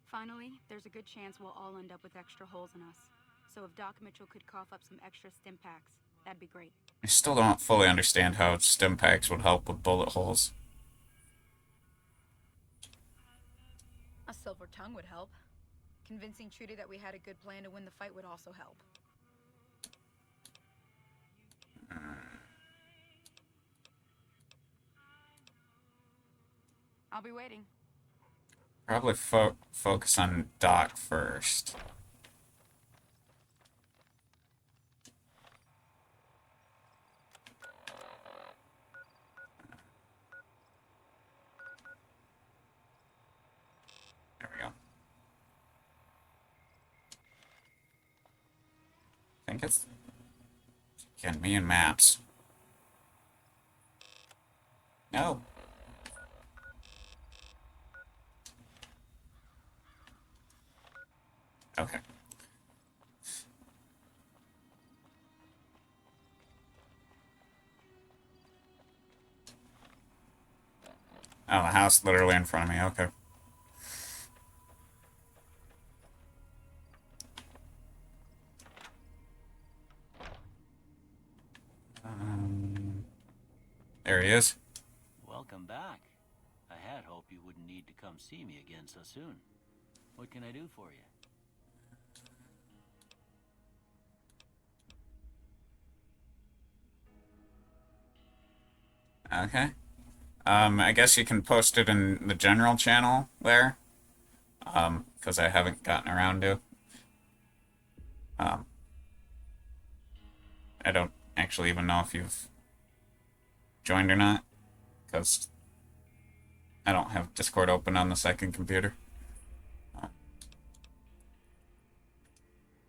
Finally, there's a good chance we'll all end up with extra holes in us. So if Doc Mitchell could cough up some extra stim packs, that'd be great. I still don't fully understand how stim packs would help with bullet holes. A silver tongue would help. Convincing Trudy that we had a good plan to win the fight would also help. I'll be waiting. Probably focus on Doc first. There we go. I think it's getting me in maps. No. Okay. Oh, the house literally in front of me. Okay. There he is. Welcome back. I had hoped you wouldn't need to come see me again so soon. What can I do for you? Okay. I guess you can post it in the general channel there. Because I haven't gotten around to. I don't actually even know if you've joined or not. Because I don't have Discord open on the second computer.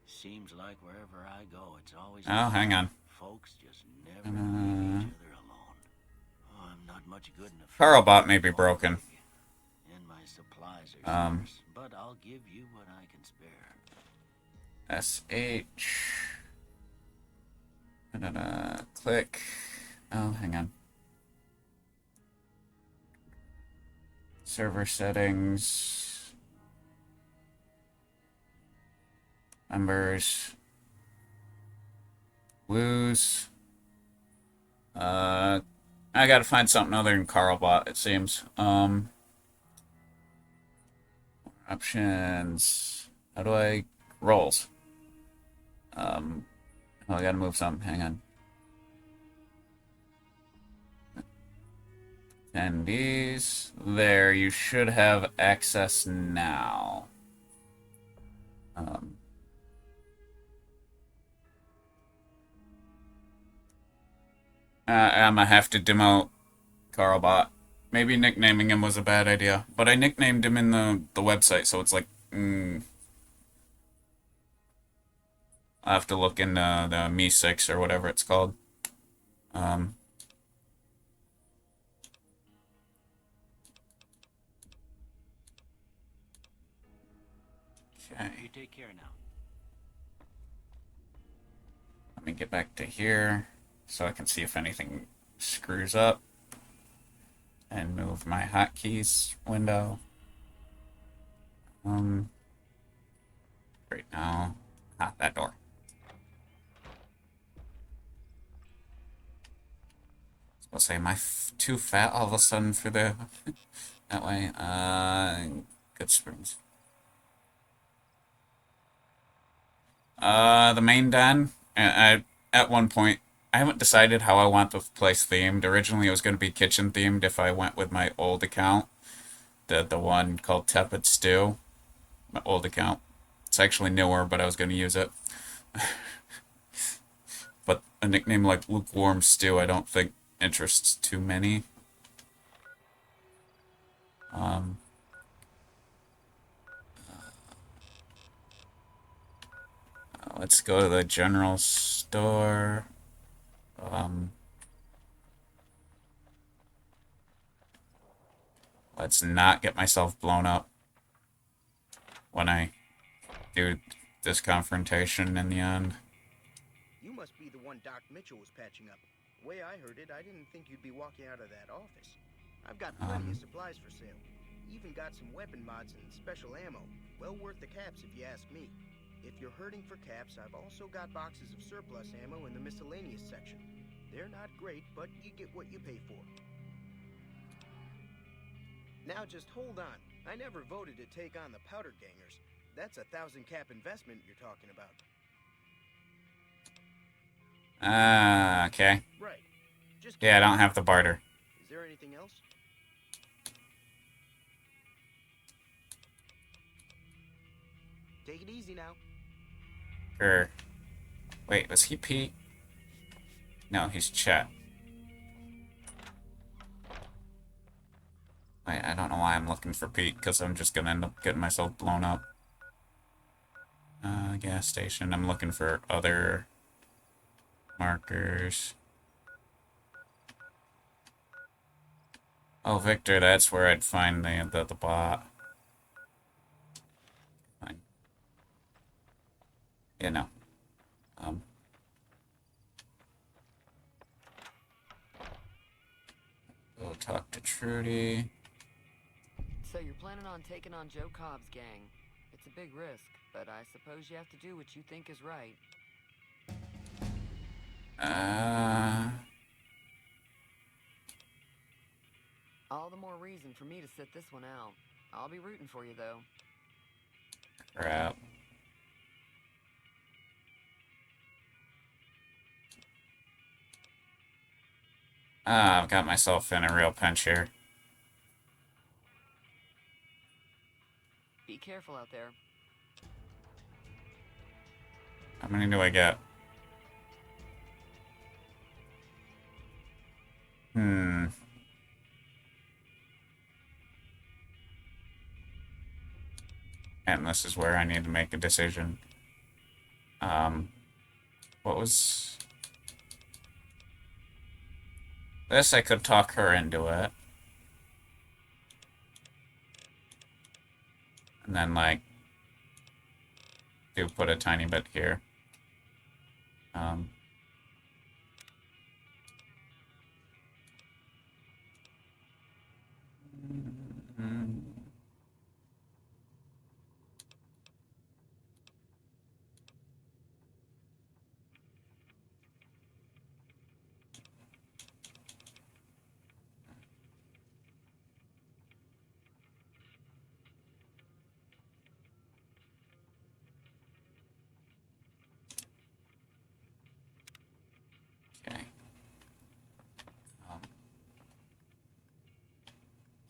Seems like wherever I go, it's always... Oh, hang on. Folks just never leave each other alone. Oh, I'm not much good in a... Carlbot may be broken. And my supplies are scarce, but I'll give you what I can spare. SH. Click. Oh, hang on. Server settings. Members. Woos. I gotta find something other than Carlbot, it seems. Options. How do I... Rolls. Oh, I gotta move something. Hang on. Attendees. There, you should have access now. I'm gonna have to demote Carlbot. Maybe nicknaming him was a bad idea, but I nicknamed him in the website, so it's like, I'll have to look in the Me6 or whatever it's called. Okay. You take care now. Let me get back to here so I can see if anything screws up. And move my hotkeys window. Right now. That door. I'll say, am I too fat all of a sudden for the... that way? Good springs. The main den. At one point, I haven't decided how I want the place themed. Originally, it was going to be kitchen themed if I went with my old account. The one called Tepid Stew. My old account. It's actually newer, but I was going to use it. But a nickname like Lukewarm Stew, I don't think interests too many. Let's go to the general store. Let's not get myself blown up when I do this confrontation in the end. You must be the one Doc Mitchell was patching up. The way I heard it, I didn't think you'd be walking out of that office. I've got plenty of supplies for sale. Even got some weapon mods and special ammo. Well worth the caps if you ask me. If you're hurting for caps, I've also got boxes of surplus ammo in the miscellaneous section. They're not great, but you get what you pay for. Now just hold on. I never voted to take on the Powder Gangers. That's a 1,000 cap investment you're talking about. Okay. Right. Just yeah, I don't have the barter. Is there anything else? Take it easy now. Sure. Wait, was he Pete? No, he's Chet. Wait, I don't know why I'm looking for Pete, because I'm just gonna end up getting myself blown up. Gas station. I'm looking for other markers. Oh, Victor, that's where I'd find the bot. Fine. Yeah, no. We'll talk to Trudy. So you're planning on taking on Joe Cobb's gang. It's a big risk, but I suppose you have to do what you think is right. All the more reason for me to sit this one out. I'll be rooting for you, though. Crap. I've got myself in a real pinch here. Be careful out there. How many do I get? And this is where I need to make a decision. What was... This, I could talk her into it. And then, like, do put a tiny bit here.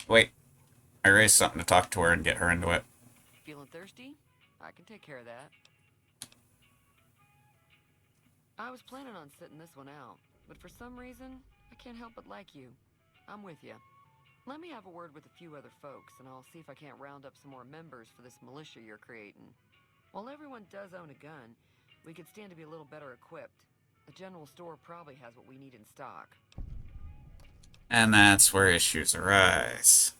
Wait. I raised something to talk to her and get her into it. Feeling thirsty? I can take care of that. I was planning on sitting this one out, but for some reason, I can't help but like you. I'm with you. Let me have a word with a few other folks, and I'll see if I can't round up some more members for this militia you're creating. While everyone does own a gun, we could stand to be a little better equipped. The general store probably has what we need in stock. And that's where issues arise.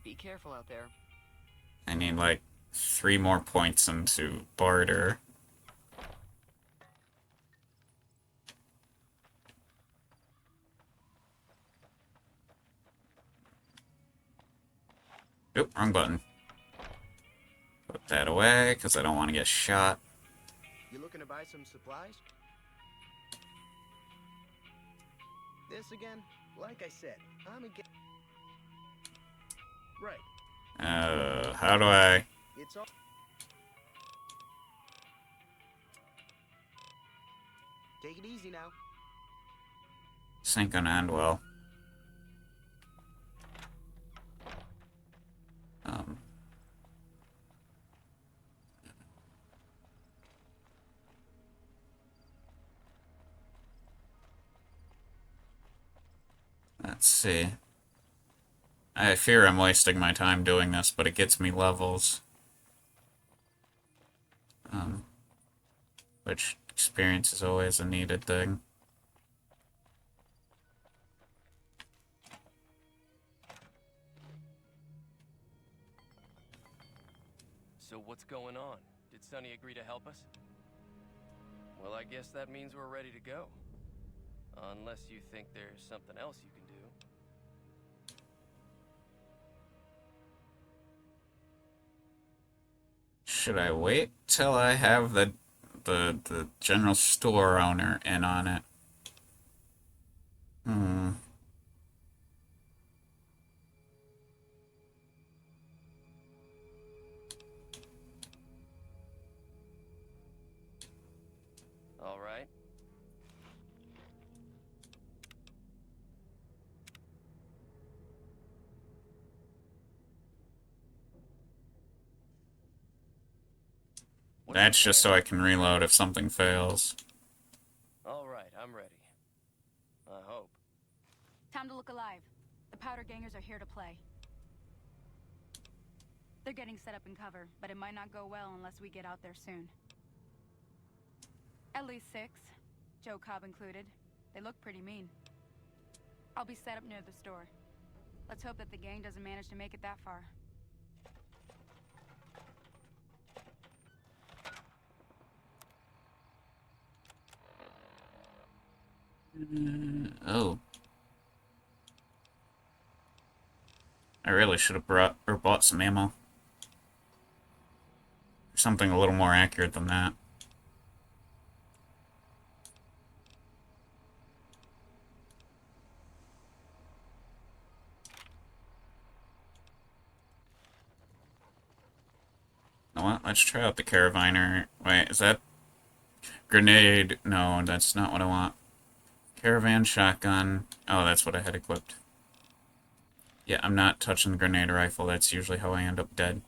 Be careful out there. I need like 3 more points into barter. Oop, wrong button. Put that away, because I don't want to get shot. You looking to buy some supplies? This again? Like I said, I'm again. Right. How do I... It's all... Take it easy now. This ain't gonna end well. Let's see. I fear I'm wasting my time doing this, but it gets me levels. Which experience is always a needed thing. So what's going on? Did Sonny agree to help us? Well, I guess that means we're ready to go. Unless you think there's something else you can do. Should I wait till I have the general store owner in on it? All right. That's just so I can reload if something fails. All right, I'm ready. I hope. Time to look alive. The Powder Gangers are here to play. They're getting set up in cover, but it might not go well unless we get out there soon. At least 6, Joe Cobb included. They look pretty mean. I'll be set up near the store. Let's hope that the gang doesn't manage to make it that far. Oh. I really should have brought or bought some ammo. Something a little more accurate than that. You know what? Let's try out the Caraviner. Wait, is that... Grenade? No, that's not what I want. Caravan shotgun. Oh, that's what I had equipped. Yeah, I'm not touching the grenade rifle. That's usually how I end up dead.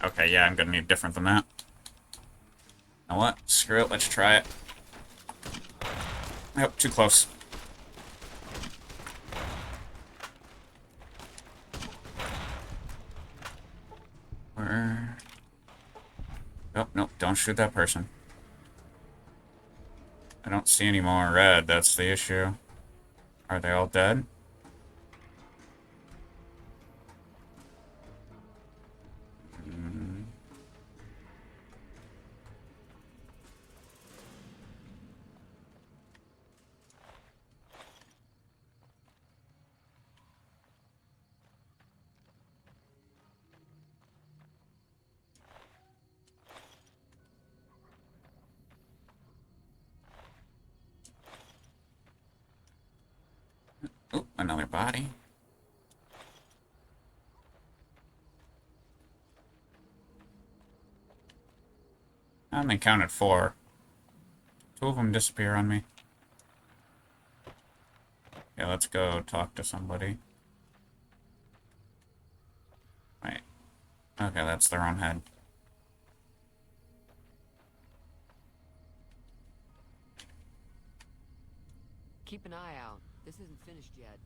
Okay, yeah, I'm gonna need different than that. You know what? Screw it, let's try it. Yep, too close. Where? Oh, nope, don't shoot that person. I don't see any more red, that's the issue. Are they all dead? body. I only counted 4. 2 of them disappear on me. Yeah, let's go talk to somebody. Wait. Okay, that's their own head. Keep an eye out. This isn't finished yet.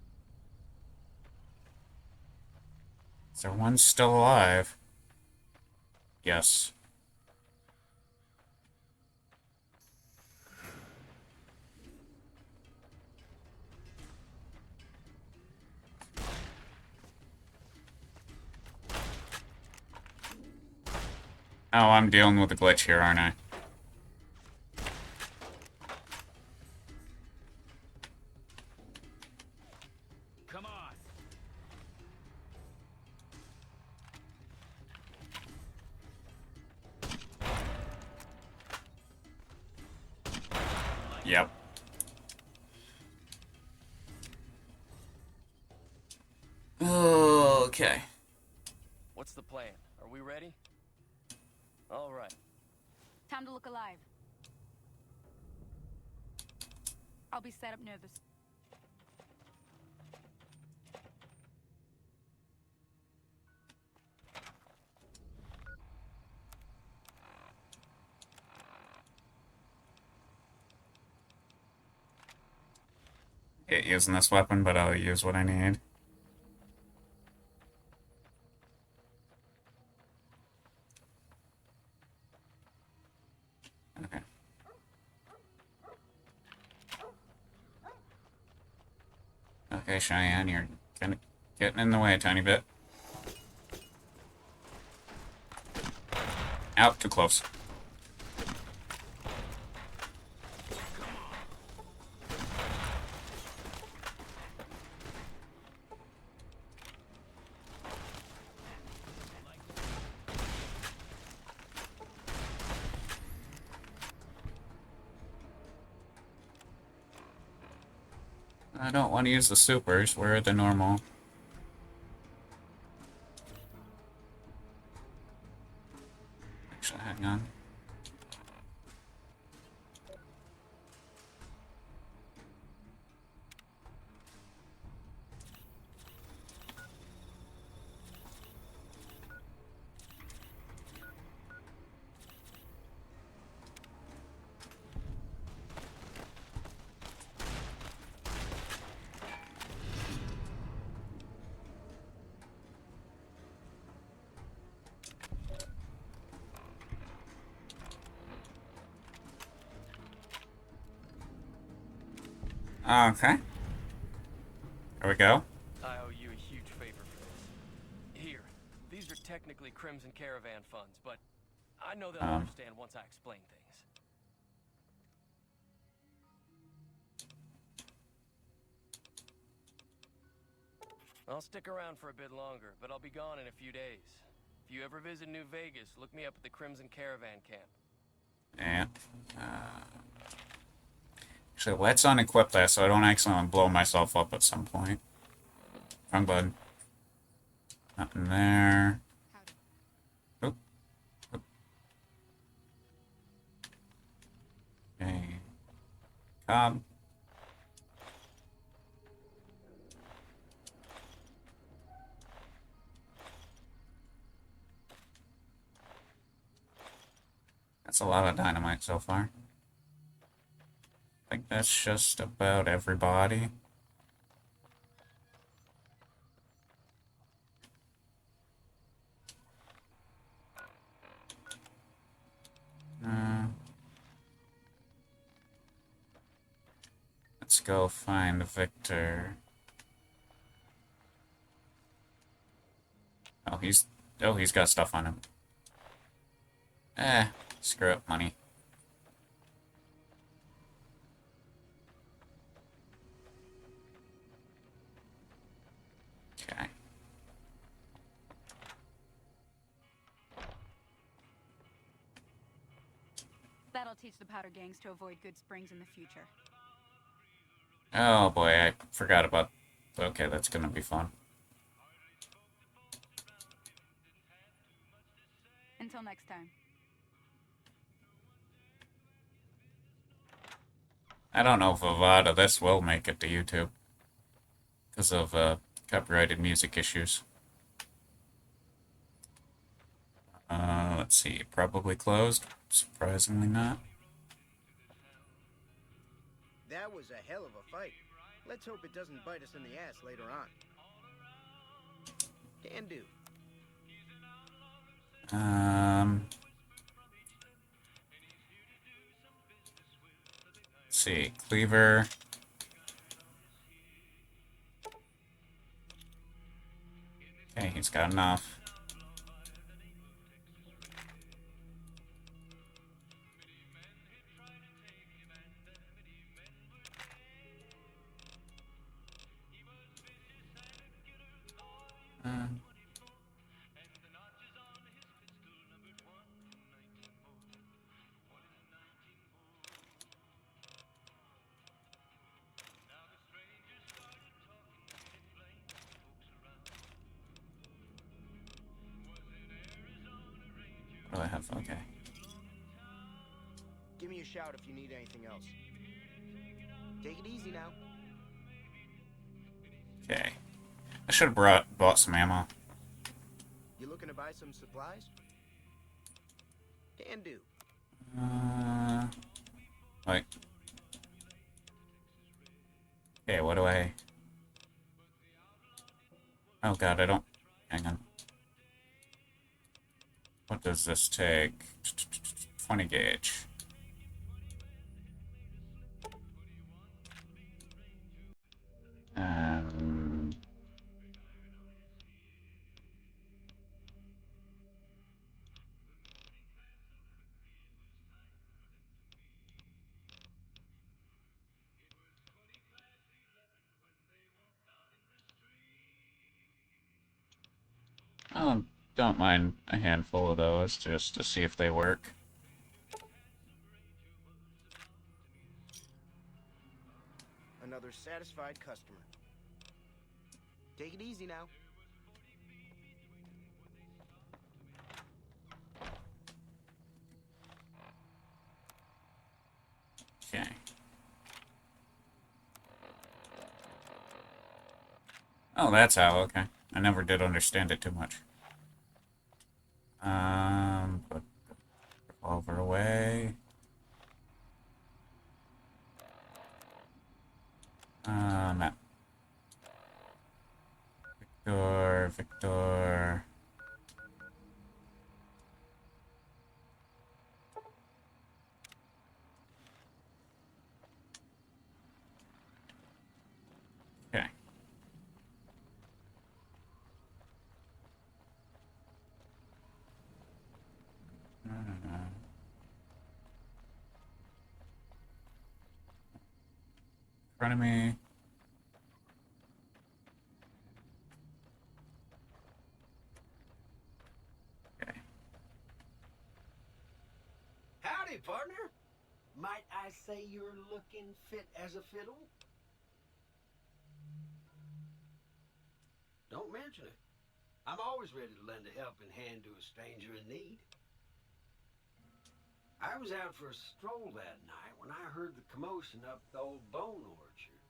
Is there one still alive? Yes. Oh, I'm dealing with a glitch here, aren't I? Come on. Yep. Okay. What's the plan? Are we ready? All right. Time to look alive. I'll be set up near this. Hate using this weapon, but I'll use what I need. Okay. Okay, Cheyenne, you're kind of getting in the way a tiny bit. Out, too close. I don't want to use the supers. Where are the normal? Actually, hang on. Okay. There we go. I owe you a huge favor for this. Here, these are technically Crimson Caravan funds, but I know they'll understand once I explain things. I'll stick around for a bit longer, but I'll be gone in a few days. If you ever visit New Vegas, look me up at the Crimson Caravan camp. Yeah. Actually, let's unequip that so I don't accidentally blow myself up at some point. Wrong button. Nothing there. Oop. Oop. Okay. Cobb. That's a lot of dynamite so far. I think that's just about everybody. Let's go find Victor. Oh, he's got stuff on him. Screw it, money. Okay. That'll teach the powder gangs to avoid Good Springs in the future. Oh boy, I forgot about Okay, that's gonna be fun. Until next time. I don't know if a lot of this will make it to YouTube because of copyrighted music issues. Let's see, probably closed. Surprisingly not. That was a hell of a fight. Let's hope it doesn't bite us in the ass later on. Can do. Let's see, Cleaver. Okay, he's got enough. What do I have? Okay. Give me a shout if you need anything else. Take it easy now. Okay. I should have bought some ammo. You looking to buy some supplies? Can do. Like. Okay, what do I... Oh god, I don't... Hang on. What does this take? 20 gauge. Don't mind a handful of those just to see if they work. Another satisfied customer. Take it easy now. Okay. Oh, that's how, okay. I never did understand it too much. Put the revolver away. Map. Victor. Okay. In front of me. Okay. Howdy, partner. Might I say you're looking fit as a fiddle? Don't mention it. I'm always ready to lend a helping hand to a stranger in need. I was out for a stroll that night when I heard the commotion up the old bone orchard.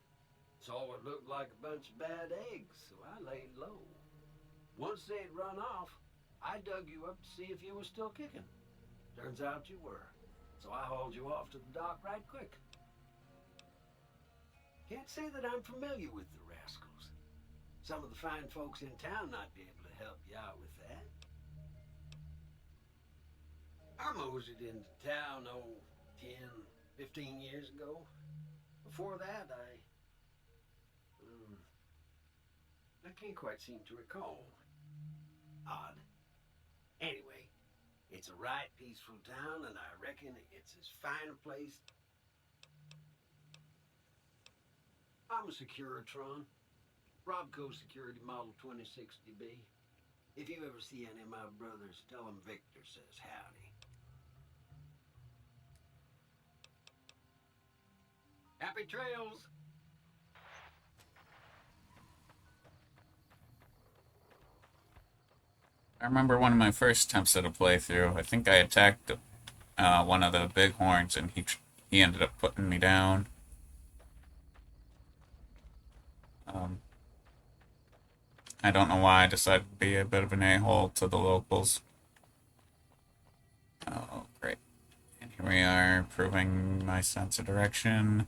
Saw what looked like a bunch of bad eggs, so I laid low. Once they'd run off, I dug you up to see if you were still kicking. Turns out you were, so I hauled you off to the dock right quick. Can't say that I'm familiar with the rascals. Some of the fine folks in town might be able to help you out with that. I moseyed into town, 10, 15 years ago. Before that, I can't quite seem to recall. Odd. Anyway, it's a right peaceful town, and I reckon it's as fine a place. I'm a Securitron. Robco Security Model 2060B. If you ever see any of my brothers, tell them Victor says howdy. Happy trails! I remember one of my first attempts at a playthrough. I think I attacked one of the bighorns, and he ended up putting me down. I don't know why I decided to be a bit of an a-hole to the locals. Oh, great. And here we are, proving my sense of direction.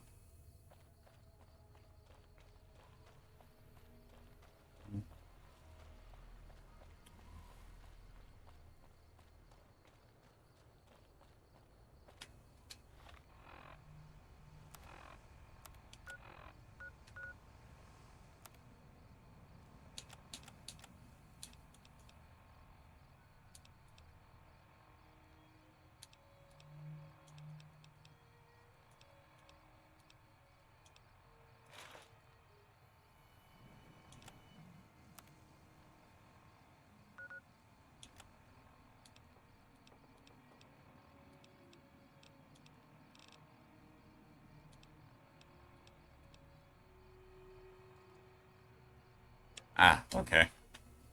Ah, okay.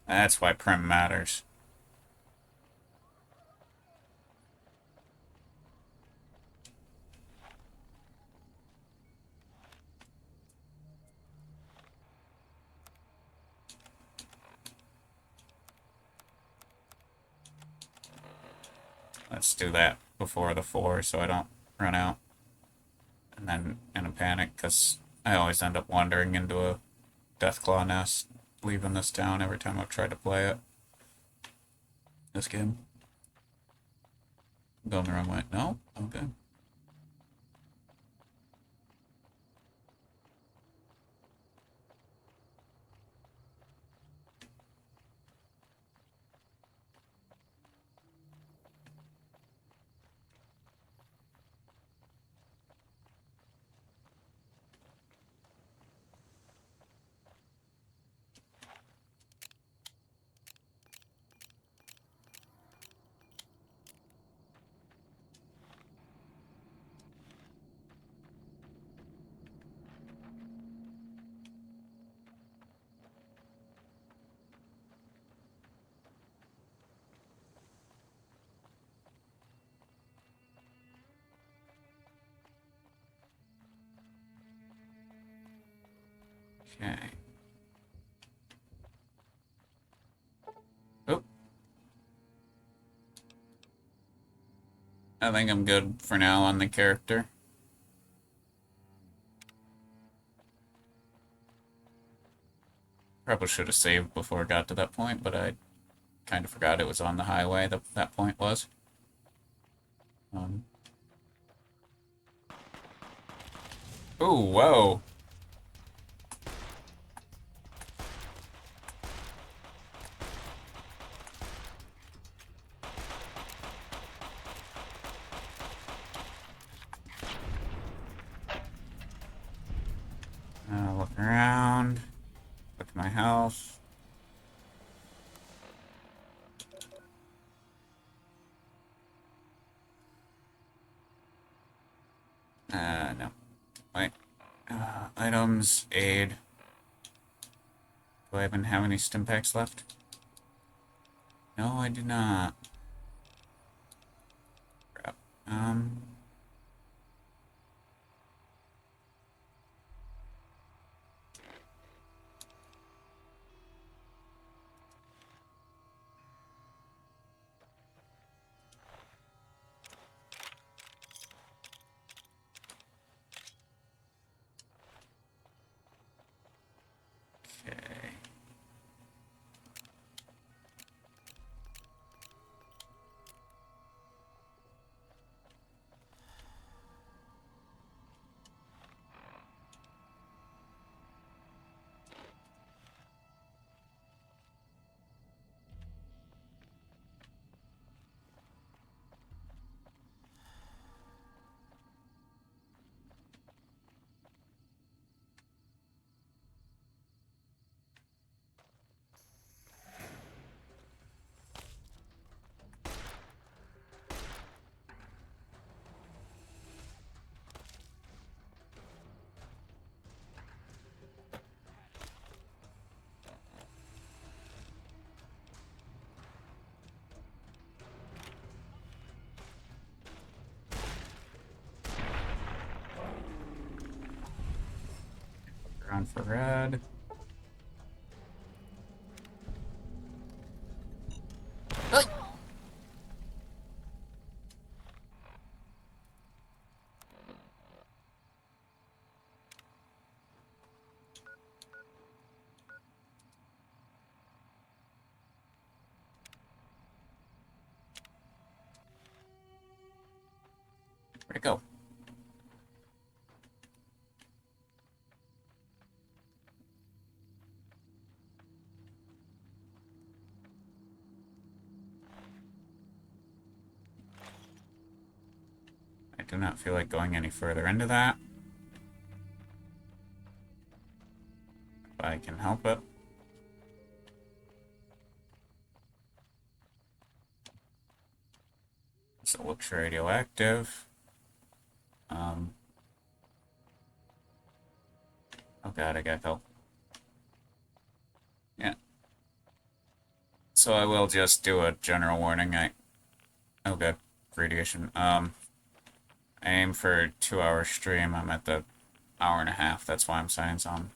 That's why Prim matters. Let's do that before the 4 so I don't run out. And then in a panic, because I always end up wandering into a Deathclaw nest, leaving this town every time I've tried to play it. This game. I'm going the wrong way. No? Okay. Okay. Oh. I think I'm good for now on the character. Probably should have saved before I got to that point, but I kind of forgot it was on the highway that point was. Oh, whoa. Look around. Look at my health. No. Wait. Items, aid. Do I even have any stim packs left? No, I do not. Crap. Okay. Run for red. Hey! Where'd it go? I do not feel like going any further into that. If I can help it. So it looks radioactive. Oh god, I got help. Yeah. So I will just do a general warning. Oh god, radiation. Aim for 2-hour stream. I'm at the hour and a half. That's why I'm signing on.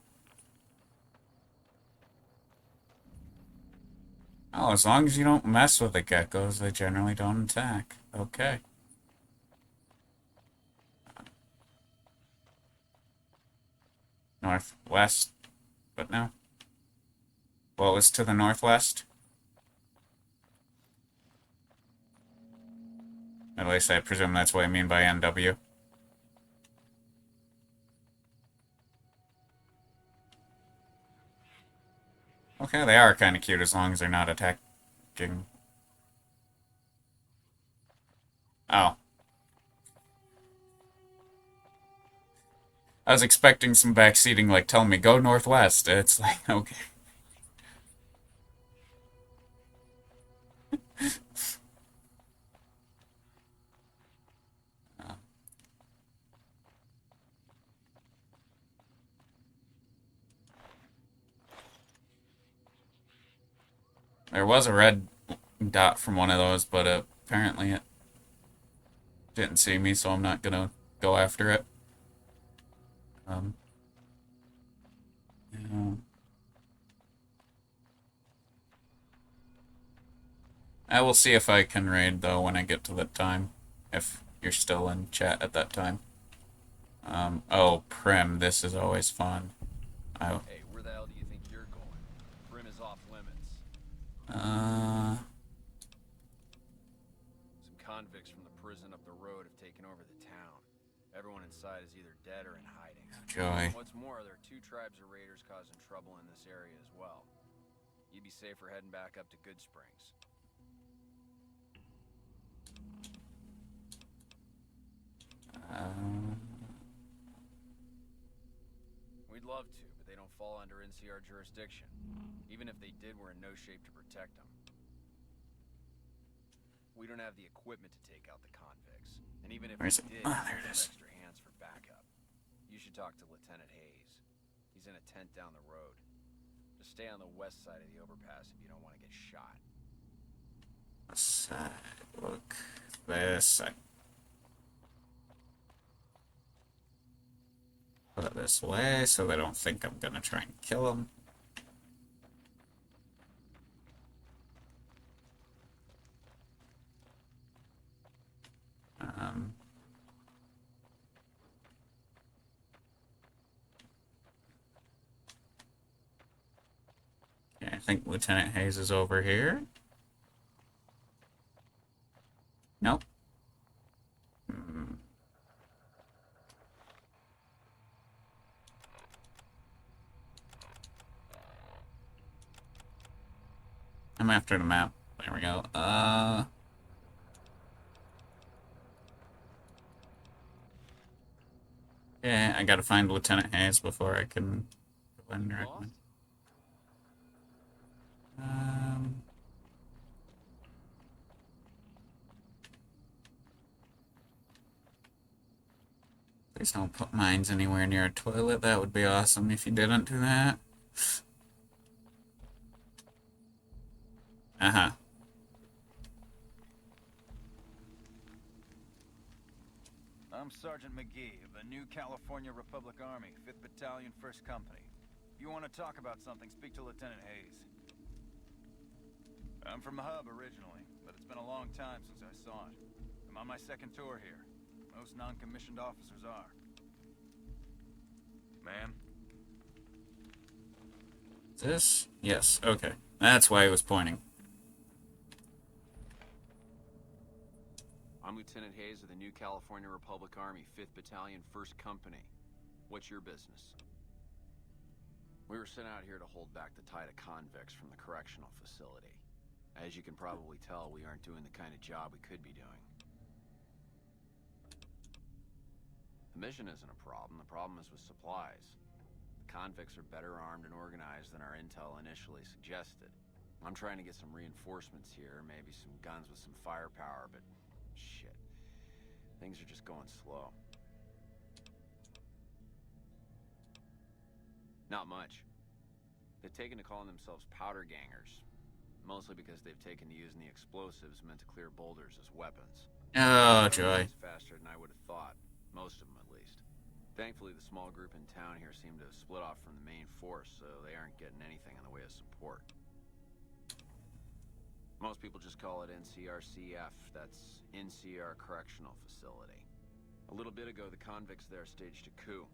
Oh, as long as you don't mess with the geckos, they generally don't attack. Okay. Northwest, but no. Well, it was to the northwest. At least I presume that's what I mean by NW. Okay, they are kind of cute as long as they're not attacking. Oh. I was expecting some backseating, like, telling me, go northwest. It's like, okay. There was a red dot from one of those, but apparently it didn't see me, so I'm not gonna go after it. Yeah. I will see if I can raid, though, when I get to that time. If you're still in chat at that time. Oh, Prim, this is always fun. Hey, where the hell do you think you're going? Prim is off limits. Some convicts from the prison up the road have taken over the town. Everyone inside is either dead or in hiding. Joy. What's more, there are 2 tribes of raiders causing trouble in this area as well. You'd be safer heading back up to Good Springs. We'd love to, but they don't fall under NCR jurisdiction. Even if they did, we're in no shape to protect them. We don't have the equipment to take out the convicts. And even if we did, there it is. Extra hands for backup. You should talk to Lieutenant Hayes. He's in a tent down the road. Just stay on the west side of the overpass if you don't want to get shot. Side, look. This side. Put it this way so they don't think I'm gonna try and kill them. Okay, I think Lieutenant Hayes is over here. Nope. I'm after the map. There we go. Yeah, I gotta find Lieutenant Hayes before I can go in directly. Please don't put mines anywhere near a toilet. That would be awesome if you didn't do that. Uh-huh. I'm Sergeant McGee of the New California Republic Army, 5th Battalion, 1st Company. If you want to talk about something, speak to Lieutenant Hayes. I'm from the hub originally, but it's been a long time since I saw it. I'm on my second tour here. Most non-commissioned officers are. Ma'am? This? Yes, okay. That's why he was pointing. I'm Lieutenant Hayes of the New California Republic Army, 5th Battalion, 1st Company. What's your business? We were sent out here to hold back the tide of convicts from the correctional facility. As you can probably tell, we aren't doing the kind of job we could be doing. The mission isn't a problem. The problem is with supplies. The convicts are better armed and organized than our intel initially suggested. I'm trying to get some reinforcements here, maybe some guns with some firepower, but shit. Things are just going slow. Not much. They've taken to calling themselves powder gangers. Mostly because they've taken to using the explosives meant to clear boulders as weapons. Oh, joy. It's faster than I would have thought. Most of them, at least. Thankfully, the small group in town here seem to have split off from the main force, so they aren't getting anything in the way of support. Most people just call it NCRCF. That's NCR Correctional Facility. A little bit ago, the convicts there staged a coup.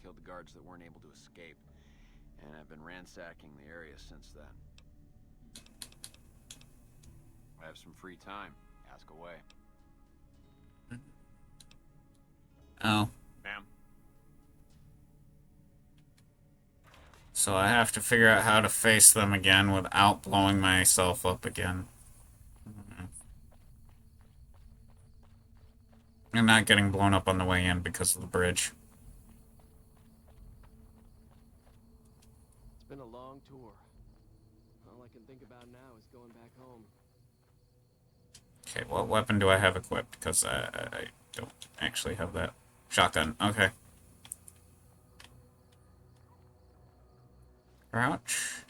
Killed the guards that weren't able to escape. And I've been ransacking the area since then. I have some free time. Ask away. Oh. Ma'am? So I have to figure out how to face them again without blowing myself up again. I'm not getting blown up on the way in because of the bridge. It's been a long tour. All I can think about now is going back home. Okay, what weapon do I have equipped? Because I don't actually have that. Shotgun, okay. Crouch.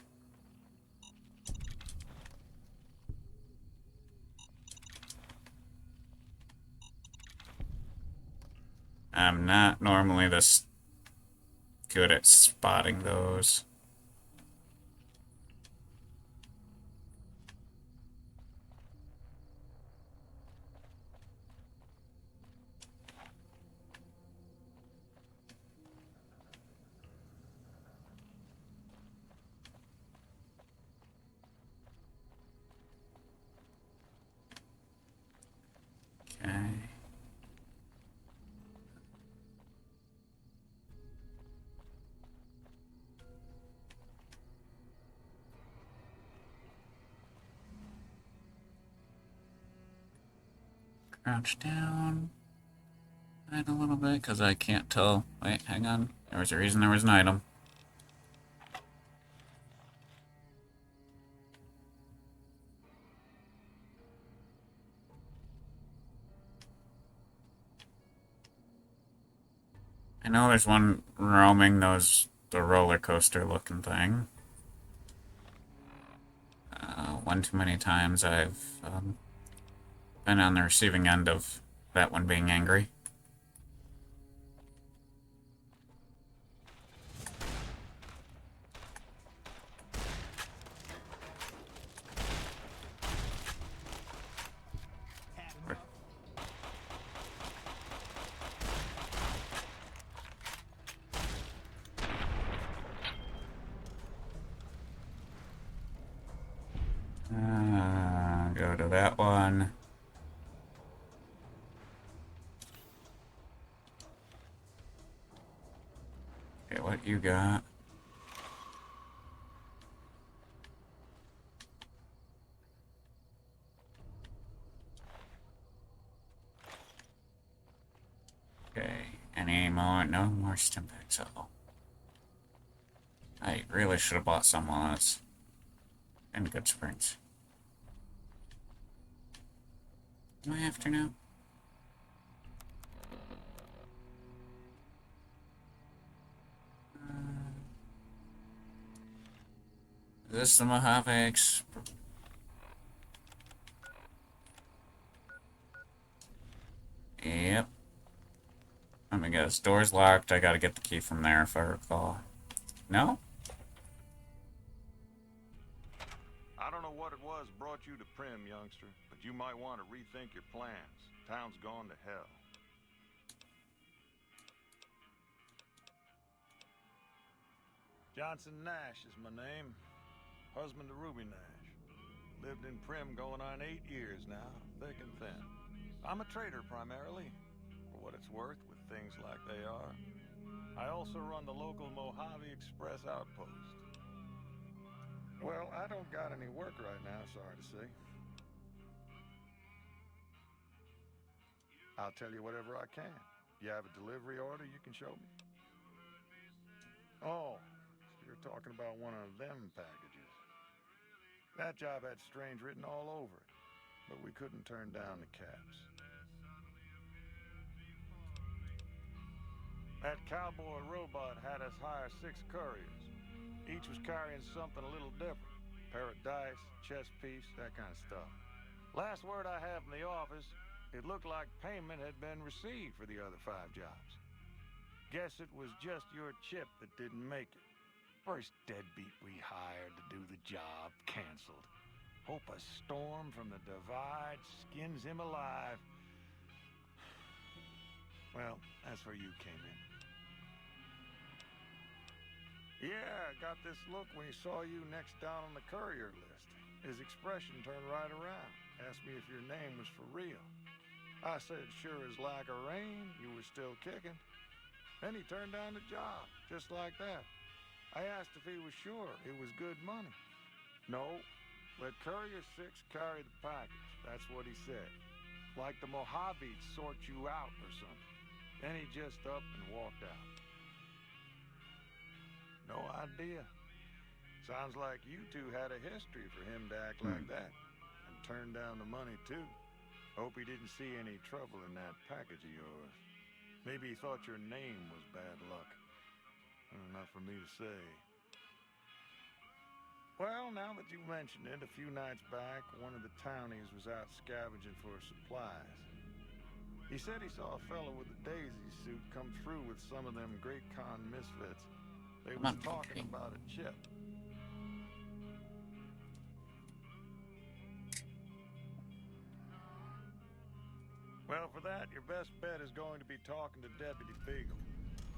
I'm not normally this good at spotting those. Okay. Crouch down. Hide a little bit because I can't tell. Wait, hang on. There was a reason there was an item. I know there's one roaming the roller coaster looking thing. One too many times I've been on the receiving end of that one being angry. Go to that one. Okay, what you got? Okay, any more? No more Stimpaks. Uh-oh. I really should have bought some while it's in Good Springs. Do I have to now? Is this the Mojave Yep. Let me guess. Door's locked. I gotta get the key from there if I recall. No? buzz brought you to Prim, youngster, but you might want to rethink your plans. Town's gone to hell. Johnson Nash is my name. Husband to Ruby Nash. Lived in Prim going on 8 years now, thick and thin. I'm a trader primarily, for what it's worth with things like they are. I also run the local Mojave Express outpost. Well, I don't got any work right now, sorry to say. I'll tell you whatever I can. You have a delivery order you can show me? Oh, so you're talking about one of them packages. That job had Strange written all over it, but we couldn't turn down the caps. That cowboy robot had us hire 6 couriers. Each was carrying something a little different. Pair of dice, chess piece, that kind of stuff. Last word I have from the office, it looked like payment had been received for the other 5 jobs. Guess it was just your chip that didn't make it. First deadbeat we hired to do the job canceled. Hope a storm from the divide skins him alive. Well, that's where you came in. Yeah, I got this look when he saw you next down on the courier list. His expression turned right around. Asked me if your name was for real. I said, sure as like a rain, you were still kicking. Then he turned down the job, just like that. I asked if he was sure it was good money. No, let Courier 6 carry the package. That's what he said. Like the Mojaves sort you out or something. Then he just up and walked out. No idea. Sounds like you two had a history for him to act like that. And turn down the money, too. Hope he didn't see any trouble in that package of yours. Maybe he thought your name was bad luck. Not for me to say. Well, now that you mentioned it, a few nights back, one of the townies was out scavenging for supplies. He said he saw a fellow with a daisy suit come through with some of them Great Con misfits. They was talking about a chip. Well, for that, your best bet is going to be talking to Deputy Beagle.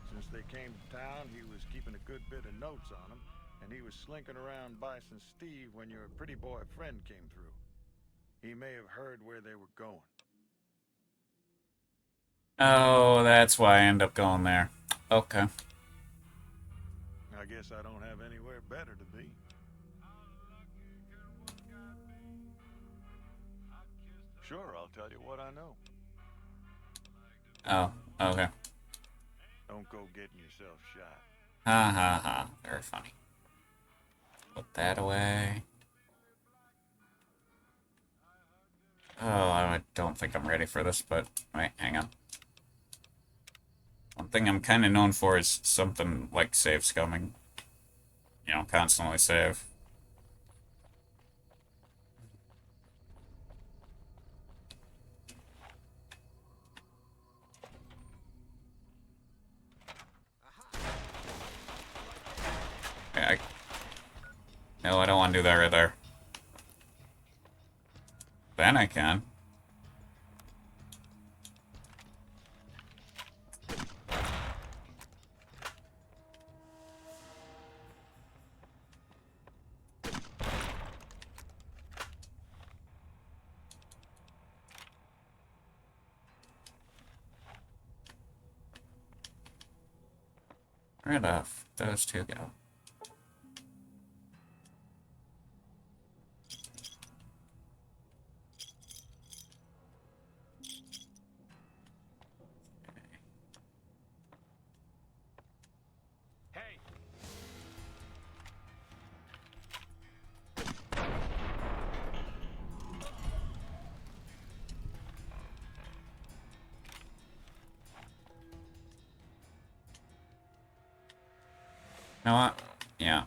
Since they came to town, he was keeping a good bit of notes on them, and he was slinking around Bison Steve when your pretty boy friend came through. He may have heard where they were going. Oh, that's why I end up going there. Okay. I guess I don't have anywhere better to be. Sure, I'll tell you what I know. Oh, okay. Don't go getting yourself shot. Ha ha ha. Very funny. Put that away. Oh, I don't think I'm ready for this, but wait, hang on. One thing I'm kind of known for is something like save scumming. You know, constantly save. Okay, no, I don't want to do that right there. Then I can. Right off, those two go. You know what? Yeah.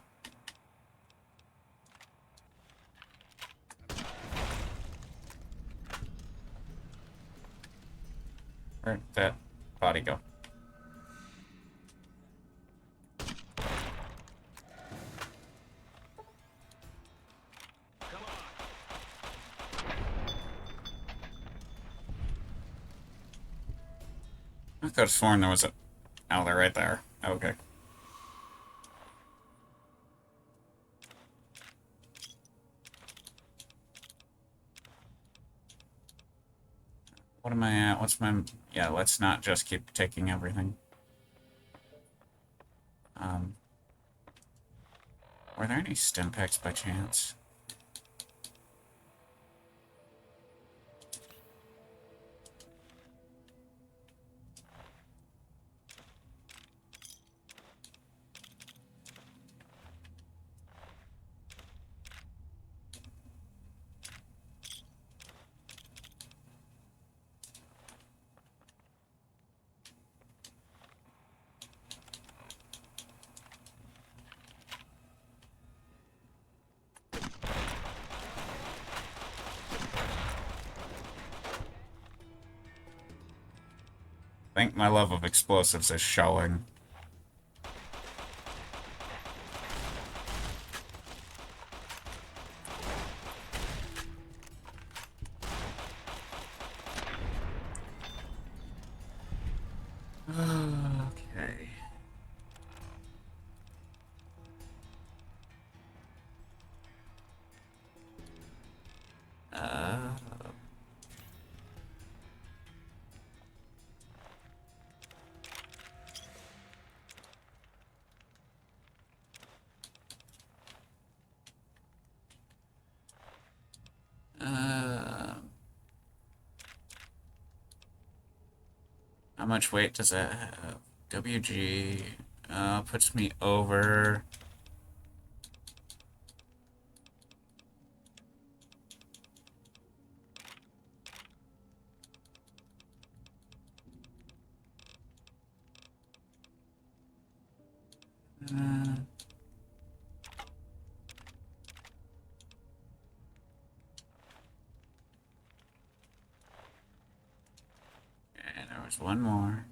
Where'd that body go? Come on. I could have sworn there was a... Oh, they're right there. Okay. What am I at? What's my... Yeah, let's not just keep taking everything. Were there any stim packs by chance? I think my love of explosives is showing. Okay. How much weight does that have? WG puts me over. And there was one more.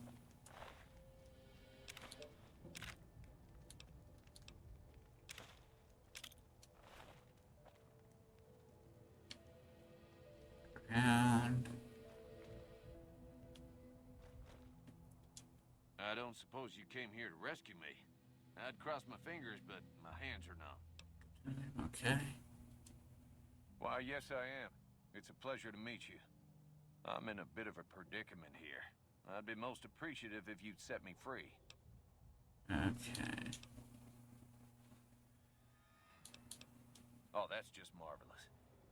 And I don't suppose you came here to rescue me. I'd cross my fingers, but my hands are numb. okay. Why, yes, I am. It's a pleasure to meet you. I'm in a bit of a predicament here. I'd be most appreciative if you'd set me free. Okay. Oh, that's just marvelous.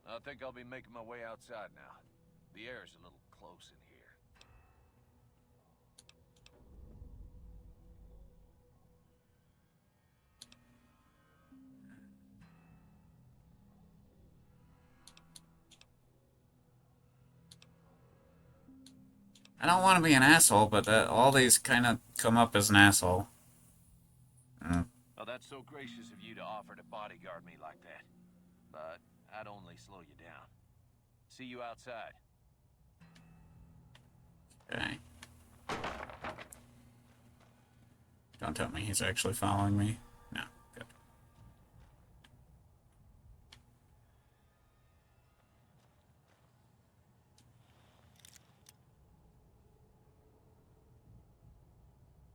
I think I'll be making my way outside now. The air's a little close in here. I don't want to be an asshole, but all these kind of come up as an asshole. Oh, that's so gracious of you to offer to bodyguard me like that. But I'd only slow you down. See you outside. Okay. Don't tell me he's actually following me. No, good.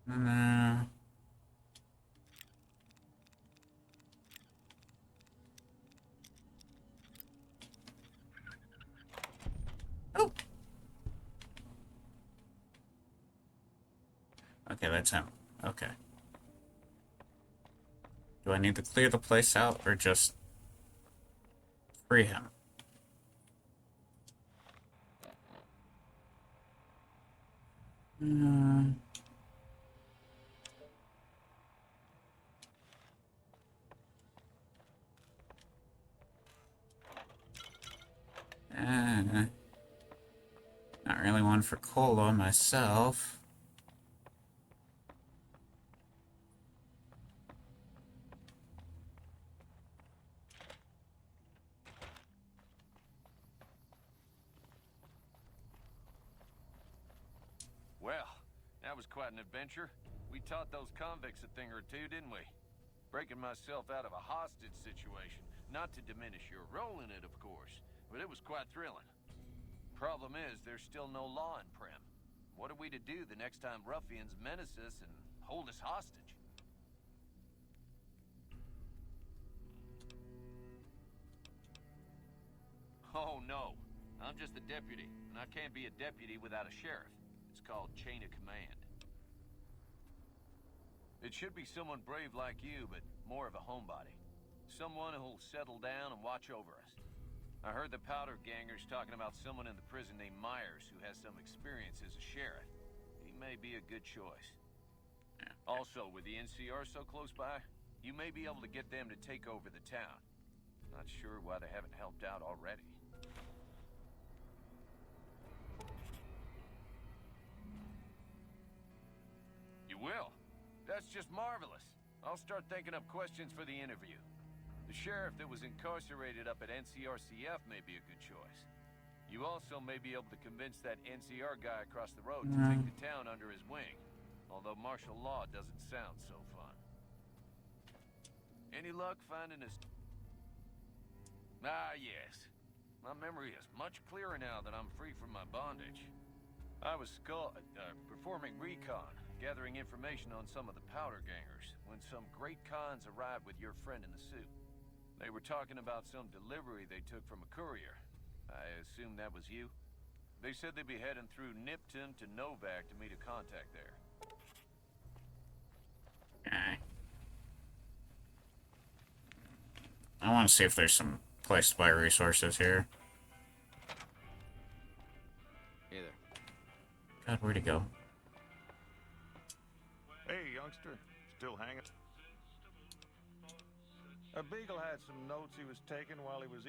No. Oh. Okay, that's him. Okay. Do I need to clear the place out or just free him? Not really one for cola myself. Well, that was quite an adventure. We taught those convicts a thing or two, didn't we? Breaking myself out of a hostage situation. Not to diminish your role in it, of course, but it was quite thrilling. Problem is, there's still no law in Primm. What are we to do the next time ruffians menace us and hold us hostage? Oh, no. I'm just a deputy, and I can't be a deputy without a sheriff. It's called chain of command. It should be someone brave like you, but more of a homebody. Someone who'll settle down and watch over us. I heard the powder gangers talking about someone in the prison named Myers who has some experience as a sheriff. He may be a good choice. Also, with the NCR so close by, you may be able to get them to take over the town. Not sure why they haven't helped out already. You will? That's just marvelous. I'll start thinking up questions for the interview. The sheriff that was incarcerated up at NCRCF may be a good choice. You also may be able to convince that NCR guy across the road to take the town under his wing. Although martial law doesn't sound so fun. Any luck finding his... Ah, yes. My memory is much clearer now that I'm free from my bondage. I was performing recon, gathering information on some of the powder gangers, when some great cons arrived with your friend in the suit. They were talking about some delivery they took from a courier. I assume that was you? They said they'd be heading through Nipton to Novak to meet a contact there. Okay. I want to see if there's some place to buy resources here. Hey there. God, where'd he go? Hey, youngster. Still hanging? A beagle had some notes he was taking while he was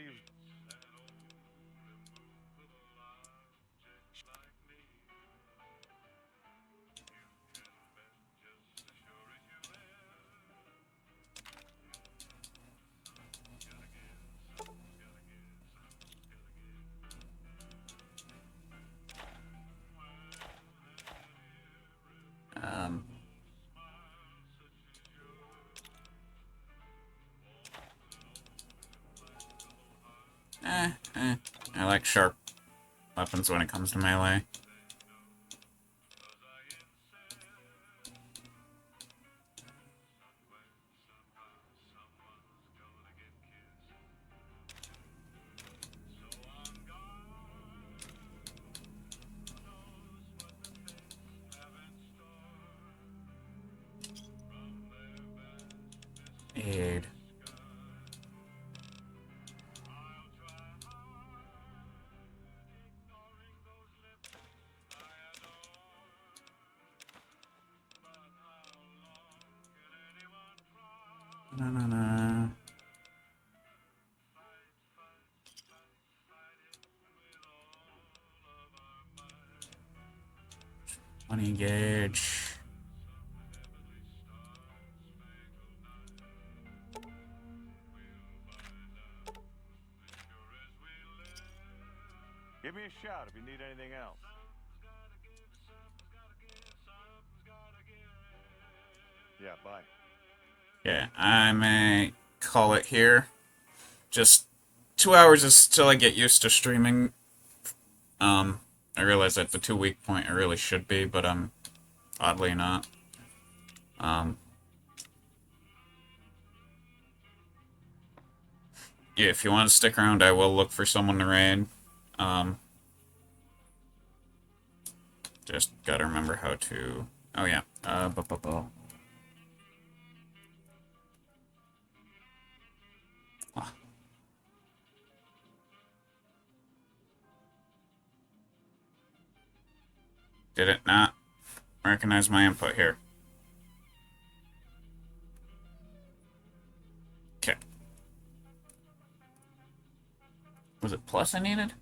I like sharp weapons when it comes to melee. Aid. Na. 20 gauge. Give me a shout if you need anything else. Yeah, bye. Yeah, I may call it here. Just 2 hours is till I get used to streaming. I realize at the 2-week point I really should be, but I'm oddly not. Yeah, if you want to stick around, I will look for someone to raid. Just gotta remember how to... Oh yeah, Did it not recognize my input here? Okay. Was it plus I needed?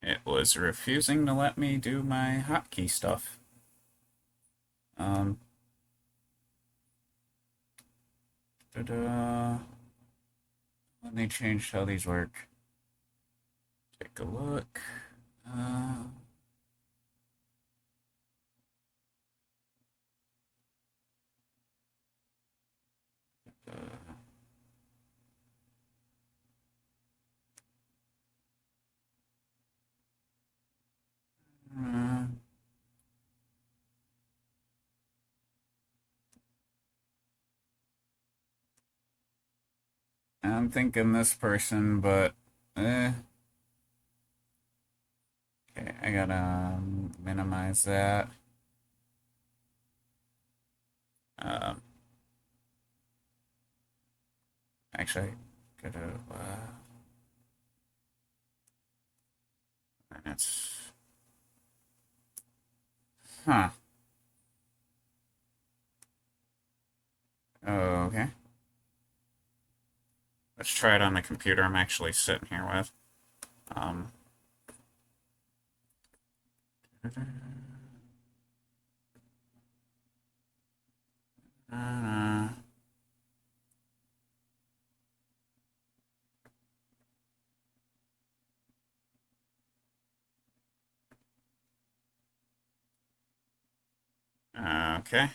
It was refusing to let me do my hotkey stuff. Let me change how these work. Take a look. I'm thinking this person, but okay, I gotta minimize that. Actually, gotta that's huh. Okay. Let's try it on the computer I'm actually sitting here with. Okay.